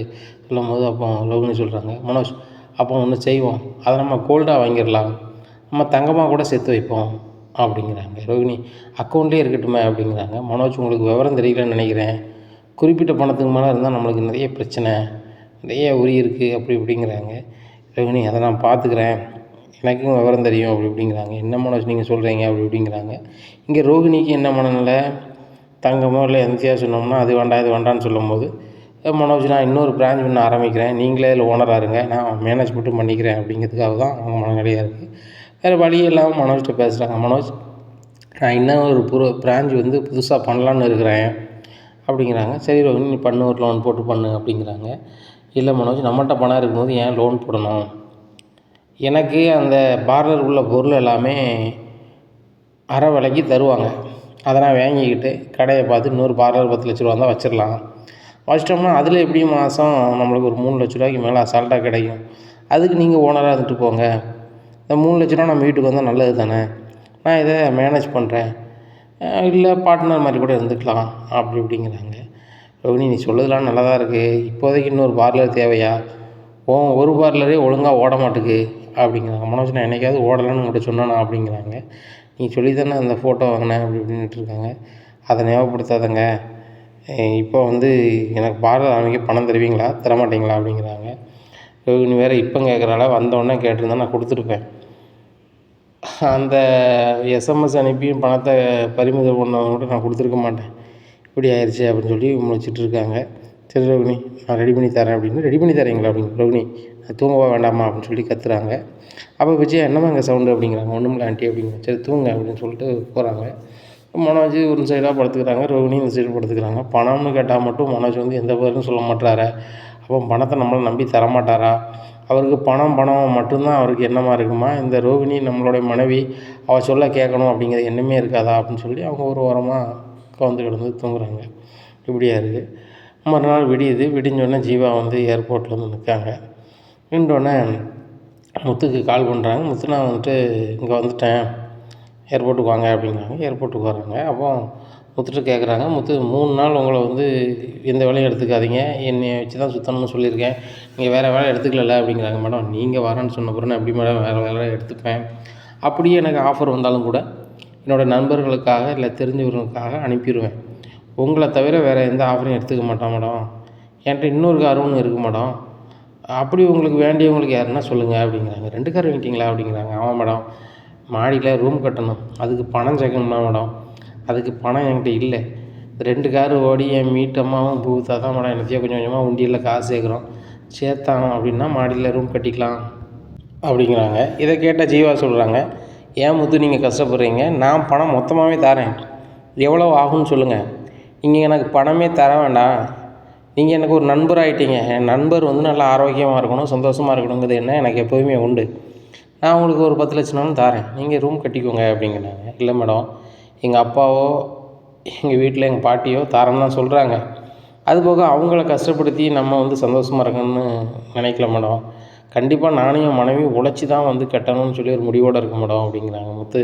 சொல்லும்போது அப்போ ரோகிணி சொல்கிறாங்க, மனோஜ் அப்போ ஒன்று செய்வோம், அதை நம்ம கோல்டாக வாங்கிடலாம், நம்ம தங்கமாக கூட சேர்த்து வைப்போம் அப்படிங்கிறாங்க. ரோகிணி அக்கௌண்ட்லேயே இருக்கட்டுமே அப்படிங்கிறாங்க. மனோஜ் உங்களுக்கு விவரம் தெரியலன்னு நினைக்கிறேன், குறிப்பிட்ட பணத்துக்கு மேலே இருந்தால் நம்மளுக்கு நிறைய பிரச்சனை, நிறைய உரி இருக்குது அப்படி இப்படிங்கிறாங்க. ரோகிணி அதை நான் பார்த்துக்கிறேன், எனக்கும் விவரம் தெரியும் அப்படி இப்படிங்கிறாங்க. என்ன மனோஜ் நீங்கள் சொல்கிறீங்க அப்படி இப்படிங்கிறாங்க. இங்கே ரோகிணிக்கு என்ன மனநிலை, தங்கமோ இல்லை எந்தியா சொன்னோம்னா அது வேண்டாம் இது வேண்டான்னு சொல்லும்போது, மனோஜ் நான் இன்னொரு பிரான்ச் ஒன்று ஆரம்பிக்கிறேன், நீங்களே இதில் ஓனராக இருங்க, நான் மேனேஜ்மெண்ட்டும் பண்ணிக்கிறேன் அப்படிங்கிறதுக்காக தான் அவங்க மனநிலையாக இருக்குது. வேறு வழி இல்லாமல் மனோஜ்கிட்ட பேசுகிறாங்க. மனோஜ் நான் இன்னும் ஒரு பிரான்ச் வந்து புதுசாக பண்ணலான்னு இருக்கிறேன் அப்படிங்கிறாங்க. சரி ரோகிணி நீ பண்ணு, ஒரு லோன் போட்டு பண்ணு அப்படிங்கிறாங்க. இல்லை மனோஜ் நம்மகிட்ட பணம் இருக்கும்போது ஏன் லோன் போடணும், எனக்கு அந்த பார்லர் உள்ள பொருள் எல்லாமே அரை விலைக்கு தருவாங்க, அதை நான் வாங்கிக்கிட்டு கடையை பார்த்து இன்னொரு பார்லர் 10 லட்ச ரூபா தான் வச்சிடலாம், வச்சிட்டோம்னா அதில் எப்படியும் மாதம் நம்மளுக்கு ஒரு 3 லட்ச ரூபாய்க்கு மேலே அசால்ட்டாக கிடைக்கும், அதுக்கு நீங்கள் ஓனராக இருந்துட்டு போங்க, இந்த 3 லட்ச ரூபா நம்ம வீட்டுக்கு வந்தால் நல்லது தானே, நான் இதை மேனேஜ் பண்ணுறேன், இல்லை பார்ட்னர் மாதிரி கூட இருந்துக்கலாம் அப்படி இப்படிங்கிறாங்க. ரோகிணி நீ சொல்லதெல்லாம் நல்லா தான் இருக்குது, இப்போதைக்கு இன்னொரு பார்லர் தேவையா, ஒரு பார்லரே ஒழுங்காக ஓட மாட்டுக்கு அப்படிங்கிறாங்க. மனோஜ் நான் என்னைக்காவது ஓடலான்னு உங்கள்கிட்ட சொன்னானா அப்படிங்கிறாங்க. நீ சொல்லி தானே அந்த ஃபோட்டோ வாங்கினேன் அப்படி இப்படின்ட்டு இருக்காங்க. அதை ஞாபகப்படுத்தாதங்க, இப்போ வந்து எனக்கு பார்லர் ஆரம்பிக்க பணம் தருவீங்களா தரமாட்டிங்களா அப்படிங்கிறாங்க. ரோகிணி வேறு இப்போ கேட்குறால, வந்தோடனே கேட்டிருந்தா நான் கொடுத்துருப்பேன், அந்த எஸ்எம்எஸ் அனுப்பியும் பணத்தை பறிமுதல் பண்ணவங்க கூட நான் கொடுத்துருக்க மாட்டேன், இப்படி ஆயிடுச்சு அப்படின்னு சொல்லி முழிச்சிட்டு இருக்காங்க. சரி ரோகிணி நான் ரெடி பண்ணி தரேன் அப்படின்னு, ரெடி பண்ணி தரீங்களா அப்படின்னு, ரோகிணி நான் தூங்கவா வேண்டாமா அப்படின்னு சொல்லி கத்துறாங்க. அப்போ விஜய் என்னமா இங்கே சவுண்டு அப்படிங்கிறாங்க. ஒன்றுமில்ல ஆண்டி அப்படிங்க. சரி தூங்க அப்படின்னு சொல்லிட்டு போகிறாங்க. மனோஜ் ஒரு சைடாக படுத்துக்கிறாங்க, ரோகிணி இந்த சைடு படுத்துக்கிறாங்க. பணம்னு கேட்டால் மட்டும் மனோஜ் வந்து எந்த பதிலும் சொல்ல மாட்டாரா, அப்போ பணத்தை நம்மளை நம்பி தரமாட்டாரா, அவருக்கு பணம் மட்டும்தான் அவருக்கு எண்ணமாக இருக்குமா, இந்த ரோகிணி நம்மளுடைய மனைவி அவள் சொல்ல கேட்கணும் அப்படிங்கிற எண்ணமே இருக்காதா அப்படின்னு சொல்லி அவங்க ஒரு ஓரமாக கவுந்து கிடந்து தூங்குறாங்க. இப்படியா இருக்குது. மறுநாள் விடியுது. விடிஞ்சோடனே ஜீவா வந்து ஏர்போர்ட்டில் வந்து நிற்காங்க. நின்றோடனே முத்துக்கு கால் பண்ணுறாங்க. முத்து நான் வந்துட்டு இங்கே வந்துட்டேன், ஏர்போர்ட்டுக்கு வாங்க அப்படிங்கிறாங்க. ஏர்போர்ட்டுக்கு வராங்க. அப்போ முத்துட்டு கேட்குறாங்க, முத்து 3 நாள் உங்களை வந்து எந்த வேலையும் எடுத்துக்காதீங்க, என்னை வச்சு தான் சுற்றணும்னு சொல்லியிருக்கேன், நீங்கள் வேறு வேலை எடுத்துக்கல அப்படிங்கிறாங்க. மேடம் நீங்கள் வரேன்னு சொன்ன பிறகு நான் எப்படி மேடம் வேறு வேலை எடுத்துப்பேன், அப்படியே எனக்கு ஆஃபர் வந்தாலும் கூட என்னோடய நண்பர்களுக்காக இல்லை தெரிஞ்சவர்களுக்காக அனுப்பிடுவேன், உங்களை தவிர வேறு எந்த ஆஃபரையும் எடுத்துக்க மாட்டேன் மேடம், என்கிட்ட இன்னொரு கார் ஒன்று இருக்குது மேடம், அப்படி உங்களுக்கு வேண்டியவங்களுக்கு யாருன்னா சொல்லுங்கள் அப்படிங்கிறாங்க. 2 கார் வாங்கிட்டீங்களா அப்படிங்கிறாங்க. ஆமாம் மேடம், மாடியில் ரூம் கட்டணும், அதுக்கு பணம் சேர்க்கணுமா மேடம், அதுக்கு பணம் என்கிட்ட இல்லை, 2 கார் ஓடி என் மீட்டம்மாவும் பூத்தா தான் மேடம் எனத்தையும் கொஞ்சம் கொஞ்சமாக உண்டியில் காசு சேர்க்குறோம், சேர்த்தான் அப்படின்னா மாடியில் ரூம் கட்டிக்கலாம் அப்படிங்கிறாங்க. இதை கேட்டால் ஜீவா சொல்கிறாங்க, ஏன் முத்து நீங்கள் கஷ்டப்படுறீங்க, நான் பணம் மொத்தமாகவே தரேன், எவ்வளோ ஆகும்னு சொல்லுங்கள், நீங்கள் எனக்கு பணமே தர வேண்டாம், நீங்கள் எனக்கு ஒரு நண்பர் ஆகிட்டீங்க, என் நண்பர் வந்து நல்லா ஆரோக்கியமாக இருக்கணும் சந்தோஷமாக இருக்கணுங்கிறது என்ன எனக்கு எப்போதுமே உண்டு, நான் உங்களுக்கு ஒரு 10,00,000 தாரேன், நீங்கள் ரூம் கட்டிக்கோங்க அப்படிங்கிறாங்க. இல்லை மேடம், எங்கள் அப்பாவோ எங்கள் வீட்டில் எங்கள் பாட்டியோ தாரேன்னு தான் சொல்கிறாங்க. அதுபோக அவங்கள கஷ்டப்படுத்தி நம்ம வந்து சந்தோஷமாக இருக்கணும்னு நினைக்கல மேடம். கண்டிப்பாக நானும் என் மனைவியும் உழைச்சி தான் வந்து கட்டணும்னு சொல்லி ஒரு முடிவோடு இருக்க மேடம் அப்படிங்கிறாங்க. முத்து,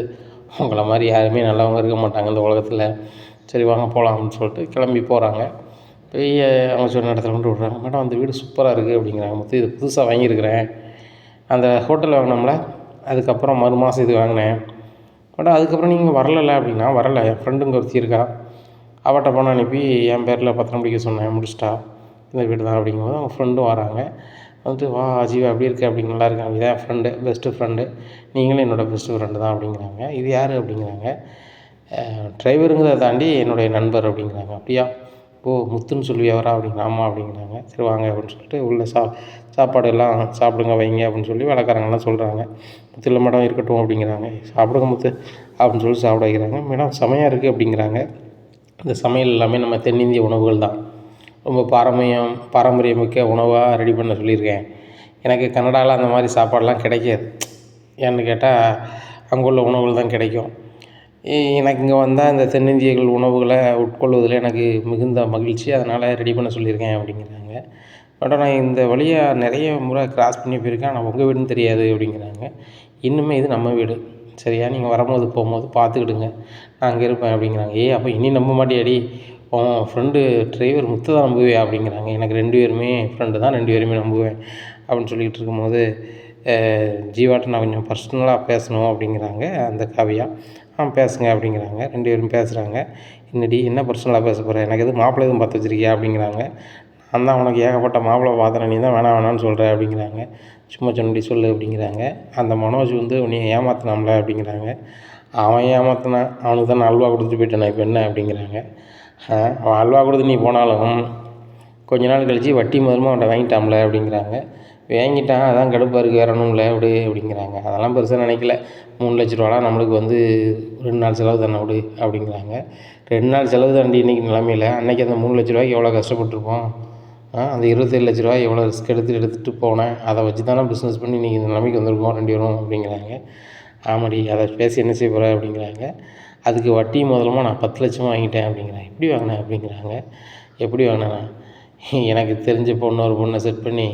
உங்களை மாதிரி யாருமே நல்லவங்க இருக்க மாட்டாங்க இந்த உலகத்தில். சரி வாங்க போகலாம் அப்படின்னு சொல்லிட்டு கிளம்பி போகிறாங்க. போய் அவங்க சொன்ன இடத்துல கொண்டு விட்றாங்க. மேடம் அந்த வீடு சூப்பராக இருக்குது அப்படிங்கிறாங்க. முத்து, இது புதுசாக வாங்கியிருக்கிறேன், அந்த ஹோட்டலில் வாங்கினோம்ல அதுக்கப்புறம் மறு மாதம் இது வாங்கினேன். மேடம் அதுக்கப்புறம் நீங்கள் வரலை அப்படின்னா, வரலை, என் ஃப்ரெண்டுங்க ஒருத்தி இருக்கா, அவட்ட பணம் அனுப்பி என் பேரில் பத்திரம் பிடிக்க சொன்னேன், முடிச்சிட்டா, இந்த வீடு தான் அப்படிங்கும்போது அவங்க ஃப்ரெண்டும் வராங்க. வந்துட்டு வா ஜீவா எப்படி இருக்குது அப்படிங்க, நல்லா இருக்காங்க, இதான் என் ஃப்ரெண்டு, பெஸ்ட்டு ஃப்ரெண்டு, நீங்களும் என்னோடய பெஸ்ட்டு ஃப்ரெண்டு தான் அப்படிங்கிறாங்க. இது யார் அப்படிங்கிறாங்க. டிரைவருங்கிறத தாண்டி என்னுடைய நண்பர் அப்படிங்கிறாங்க. அப்படியா, ஓ முத்துன்னு சொல்லுவியா வரா அப்படிங்கிற. ஆமாம் அப்படிங்கிறாங்க. சரி வாங்க அப்படின்னு சொல்லிட்டு உள்ளே சாப்பாடு எல்லாம் சாப்பிடுங்க வைங்க அப்படின்னு சொல்லி வேலைக்காரங்கெல்லாம் சொல்கிறாங்க. முத்து, இல்லை மேடம் இருக்கட்டும் அப்படிங்கிறாங்க. சாப்பிடுங்க முத்து அப்படின்னு சொல்லி சாப்பிட வைக்கிறாங்க. மேடம் செமையாக இருக்குது அப்படிங்கிறாங்க. இந்த சமையல் எல்லாமே நம்ம தென்னிந்திய உணவுகள் தான், ரொம்ப பாரம்பரியமிக்க உணவாக ரெடி பண்ண சொல்லியிருக்கேன். எனக்கு கனடாவில் அந்த மாதிரி சாப்பாடெலாம் கிடைக்காது. ஏன்னு கேட்டால் அங்கே உள்ள உணவுகள் தான் கிடைக்கும். எனக்கு இங்கே வந்தால் இந்த தென்னிந்தியர்கள் உணவுகளை உட்கொள்வதில் எனக்கு மிகுந்த மகிழ்ச்சி, அதனால் ரெடி பண்ண சொல்லியிருக்கேன் அப்படிங்கிறாங்க. பட் நான் இந்த வழியாக நிறைய முறை கிராஸ் பண்ணி போயிருக்கேன், ஆனால் உங்கள் வீடுன்னு தெரியாது அப்படிங்கிறாங்க. இன்னுமே இது நம்ம வீடு சரியா, நீங்கள் வரும்போது போகும்போது பார்த்துக்கிடுங்க, நான் அங்கே இருப்பேன் அப்படிங்கிறாங்க. அப்போ இனி நம்ப மாட்டியாடி, உன் ஃப்ரெண்டு டிரைவர் முத்து தான் நம்புவியா அப்படிங்கிறாங்க. எனக்கு 2 பேருமே ஃப்ரெண்டு தான், 2 பேருமே நம்புவேன் அப்படின்னு சொல்லிகிட்டு இருக்கும்போது ஜீவாட்ட நான் கொஞ்சம் பர்சனலாக பேசணும் அப்படிங்கிறாங்க அந்த காவியா. பேசுங்க அப்படிங்கிறாங்க. 2 பேரும் பேசுகிறாங்க. என்னடி என்ன பர்சனலாக பேச போகிற, எனக்கு எதுவும் மாப்பிள்ளை எதுவும் பார்த்து வச்சுருக்கியா அப்படிங்கிறாங்க. நான் தான் உனக்கு ஏகப்பட்ட மாப்பிள்ளை பார்த்தேன், நீ தான் வேணான்னு சொல்கிற அப்படிங்கிறாங்க. சும்மா சொன்னடி சொல்லு அப்படிங்கிறாங்க. அந்த மனோஜ் வந்து உன்னை ஏமாத்தினாம்ல அப்படிங்கிறாங்க. அவன் ஏமாத்தினான், அவனுக்கு தான் நான் அல்வா கொடுத்துட்டு போயிட்டேன், இப்போ என்ன அப்படிங்கிறாங்க. அவன் அல்வா கொடுத்து நீ போனாலும் கொஞ்ச நாள் கழித்து வட்டி முதலுமா அவன்கிட்ட வாங்கிட்டாம்ல அப்படிங்கிறாங்க. வாங்கிட்டான், அதான் கடுப்பாக இருக்குது, வேற ஒன்றும் இல்லை விடு அப்படிங்கிறாங்க. அதெல்லாம் பெருசாக நினைக்கல, 3,00,000 நம்மளுக்கு வந்து 2 நாள் செலவு தானே விடு அப்படிங்கிறாங்க. 2 நாள் செலவு தாண்டி இன்றைக்கி நிலமையில், அன்றைக்கி அந்த 3,00,000 எவ்வளோ கஷ்டப்பட்டுருப்போம். அந்த 27,00,000 எவ்வளோ ரிஸ்க் எடுத்துகிட்டு போனேன், அதை வச்சு தானே பிஸ்னஸ் பண்ணி இன்றைக்கி இந்த நிலைமைக்கு வந்திருக்கோம் 2 பேரும் அப்படிங்கிறாங்க. ஆமாடி, அதை பேசி என்ன செய்ய போகிற அப்படிங்கிறாங்க. அதுக்கு வட்டி முதலமா நான் 10,00,000 வாங்கிட்டேன் அப்படிங்கிறேன். எப்படி வாங்கினேன் அப்படிங்கிறாங்க. எப்படி வாங்கினேன்னா, எனக்கு தெரிஞ்ச ஒரு பொண்ணை செட் பண்ணி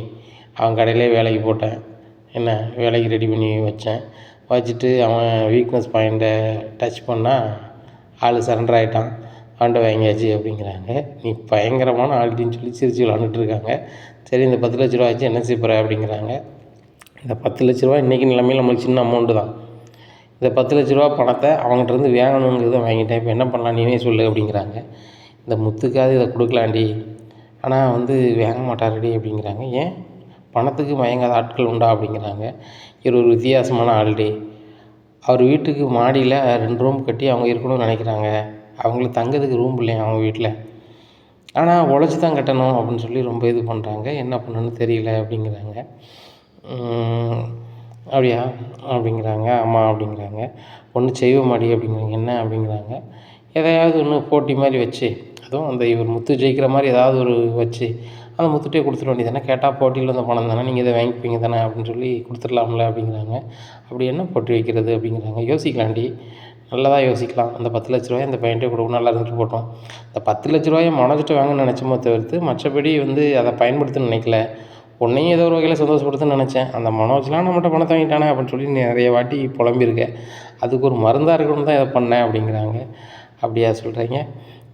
அவன் கடையிலே வேலைக்கு போட்டேன், என்ன வேலைக்கு ரெடி பண்ணி வச்சுட்டு அவன் வீக்னஸ் பாயிண்ட்டை டச் பண்ணால் ஆள் சரண்டர் ஆகிட்டான், அவன்கிட்ட வாங்கியாச்சு அப்படிங்கிறாங்க. நீ பயங்கரமான ஆள்டின்னு சொல்லி சிரிச்சு விளாண்டுட்ருக்காங்க. சரி இந்த 10,00,000 ஆச்சு என்ன செய்ய போகிற அப்படிங்கிறாங்க. இந்த 10,00,000 இன்றைக்கி நிலைமையில் நம்மளுக்கு சின்ன அமௌண்ட்டு தான். இந்த 10,00,000 பணத்தை அவங்ககிட்டருந்து வாங்கணுங்கிறத வாங்கிட்டேன், இப்போ என்ன பண்ணலாம் நீனே சொல்லு அப்படிங்கிறாங்க. இந்த முத்துக்காவது இதை கொடுக்கலாண்டி, ஆனால் வந்து வாங்க மாட்டாரடி அப்படிங்கிறாங்க. ஏன், பணத்துக்கு மயங்காத ஆட்கள் உண்டா அப்படிங்கிறாங்க. இவர் ஒரு வித்தியாசமான ஆள்டி, அவர் வீட்டுக்கு மாடியில் 2 ரூம் கட்டி அவங்க இருக்கணும்னு நினைக்கிறாங்க, அவங்களுக்கு தங்கிறதுக்கு ரூம் இல்லையா அவங்க வீட்டில், ஆனால் உழைச்சி தான் கட்டணும் அப்படின்னு சொல்லி ரொம்ப இது பண்ணுறாங்க, என்ன பண்ணணுன்னு தெரியல அப்படிங்கிறாங்க. அப்படியா அப்படிங்கிறாங்க. ஆமாம் அப்படிங்கிறாங்க. ஒன்றும் செய்வ மாடி அப்படிங்கிறாங்க. என்ன அப்படிங்கிறாங்க. எதையாவது ஒன்று போட்டி மாதிரி வச்சு, அதுவும் அந்த இவர் முத்து ஜெயிக்கிற மாதிரி ஏதாவது ஒரு வச்சு அந்த முத்துட்டே கொடுத்துட வேண்டியது தானே, கேட்டால் போட்டியில் வந்த பணம் தானே, நீங்கள் இதை வாங்கிப்பீங்க தானே அப்படின்னு சொல்லி கொடுத்துடலாம்ல அப்படிங்கிறாங்க. அப்படி என்ன போட்டி வைக்கிறது அப்படிங்கிறாங்க. யோசிக்கலாண்டி, நல்லதாக யோசிக்கலாம், அந்த 10,00,000 அந்த பையன்ட்டே கொடுக்கும், நல்லா இருந்துட்டு போட்டோம். அந்த 10,00,000 மனோஜ்கிட்ட வாங்கன்னு நினச்சோமோ தவிர்த்து மற்றபடி வந்து அதை பயன்படுத்தணும்னு நினைக்கல, உன்னையும் ஏதோ ஒரு வகையில் சந்தோஷப்படுத்துன்னு நினச்சேன். அந்த மனோஜ்லாம் நம்மகிட்ட பணத்தை வாங்கிட்டானே அப்படின்னு சொல்லி நிறைய வாட்டி புலம்பியிருக்கேன், அதுக்கு ஒரு மருந்தாக இருக்கணும்னு தான் இதை பண்ணேன் அப்படிங்கிறாங்க. அப்படியா சொல்கிறீங்க,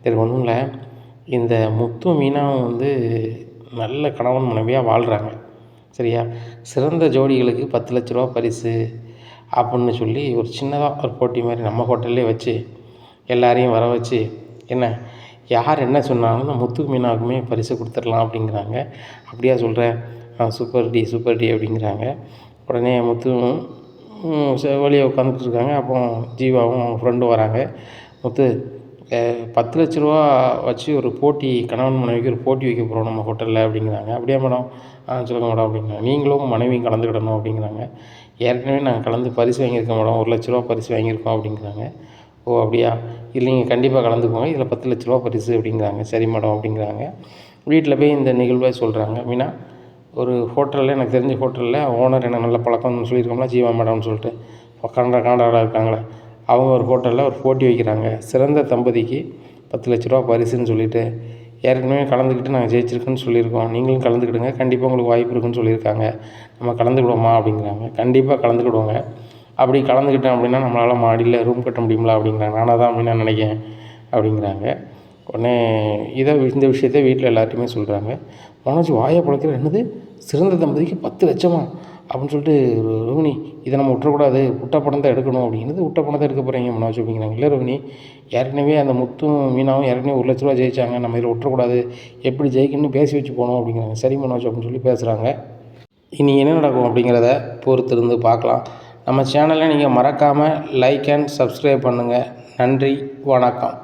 சரி ஒன்றும் இல்லை, இந்த முத்தும் மீனாவும் வந்து நல்ல கணவன் மனைவியாக வாழ்கிறாங்க சரியா, சிறந்த ஜோடிகளுக்கு 10,00,000 பரிசு அப்படின்னு சொல்லி ஒரு சின்னதாக ஒரு போட்டி மாதிரி நம்ம ஹோட்டல்லே வச்சு எல்லாரையும் வர வச்சு, என்ன யார் என்ன சொன்னாலும் நான் முத்து மீனாவுக்குமே பரிசு கொடுத்துடலாம் அப்படிங்கிறாங்க. அப்படியா சொல்கிறேன், சூப்பர் டி அப்படிங்கிறாங்க. உடனே முத்துவும் வெளியே உட்காந்துட்ருக்காங்க. அப்போ ஜீவாவும் அவங்க ஃப்ரெண்டும் வராங்க. முத்து 10,00,000 வச்சு ஒரு போட்டி, கணவன் மனைவிக்கு ஒரு போட்டி வைக்க போகிறோம் நம்ம ஹோட்டலில் அப்படிங்கிறாங்க. அப்படியா மேடம், சொல்லுங்கள் மேடம் அப்படிங்கிறாங்க. நீங்களும் மனைவியும் கலந்துக்கிடணும் அப்படிங்கிறாங்க. ஏற்கனவே நாங்கள் கலந்து பரிசு வாங்கியிருக்கோம் மேடம், 1,00,000 பரிசு வாங்கியிருக்கோம் அப்படிங்கிறாங்க. ஓ அப்படியா, இல்லைங்க கண்டிப்பாக கலந்துக்குவோங்க, இதில் 10,00,000 பரிசு அப்படிங்கிறாங்க. சரி மேடம் அப்படிங்கிறாங்க. வீட்டில் போய் இந்த நிகழ்வை சொல்கிறாங்க. மீனா ஒரு ஹோட்டலில், எனக்கு தெரிஞ்ச ஹோட்டலில் ஓனர் எனக்கு நல்ல பழக்கம்னு சொல்லியிருக்கோம்ல, ஜீவா மேடம்னு சொல்லிட்டு கனடாவில் இருக்காங்களே, அவங்க ஒரு ஹோட்டலில் ஒரு போட்டி வைக்கிறாங்க. சிறந்த தம்பதிக்கு 10 லட்ச ரூபா பரிசுன்னு சொல்லிட்டு, ஏற்கனவே கலந்துக்கிட்டு நாங்கள் ஜெயிச்சிருக்குன்னு சொல்லியிருக்கோம், நீங்களும் கலந்துக்கிடுங்க, கண்டிப்பாக உங்களுக்கு வாய்ப்பு இருக்குன்னு சொல்லியிருக்காங்க, நம்ம கலந்துக்கிடுவோமா அப்படிங்கிறாங்க. கண்டிப்பாக கலந்துக்கிடுவோங்க. அப்படி கலந்துக்கிட்டேன் அப்படின்னா நம்மளால் மாடியில் ரூம் கட்ட முடியுங்களா அப்படிங்கிறாங்க. நானாக தான் அப்படின்னு நான் நினைக்கிறேன் அப்படிங்கிறாங்க. உடனே இந்த விஷயத்த வீட்டில் எல்லார்ட்டையுமே சொல்கிறாங்க. மனோஜ் வாயை பிளக்கிற, என்னது சிறந்த தம்பதிக்கு 10 லட்சமா அப்படின்னு சொல்லிட்டு, ரோகிணி இதை நம்ம விட்டுறக்கூடாது, விட்ட பணம் தான் எடுக்கணும் அப்படிங்கிறது. விட்ட பணத்தை எடுக்க போகிறீங்க மனோஜ் அப்படிங்கிறாங்க. இல்லை ரோகிணி, ஏற்கனவே அந்த முத்தும் மீனாவும் ஏற்கனவே 1 லட்ச ரூபா ஜெயிச்சாங்க, நம்ம இதில் விட்டுறக்கூடாது, எப்படி ஜெயிக்கணும்னு பேசி வச்சு போகணும் அப்படிங்கிறாங்க. சரி மனோஜ் அப்படின்னு சொல்லி பேசுகிறாங்க. இனி என்ன நடக்கும் அப்படிங்கிறத பொறுத்திருந்து பார்க்கலாம். நம்ம சேனலை நீங்கள் மறக்காமல் லைக் அண்ட் சப்ஸ்கிரைப் பண்ணுங்கள். நன்றி, வணக்கம்.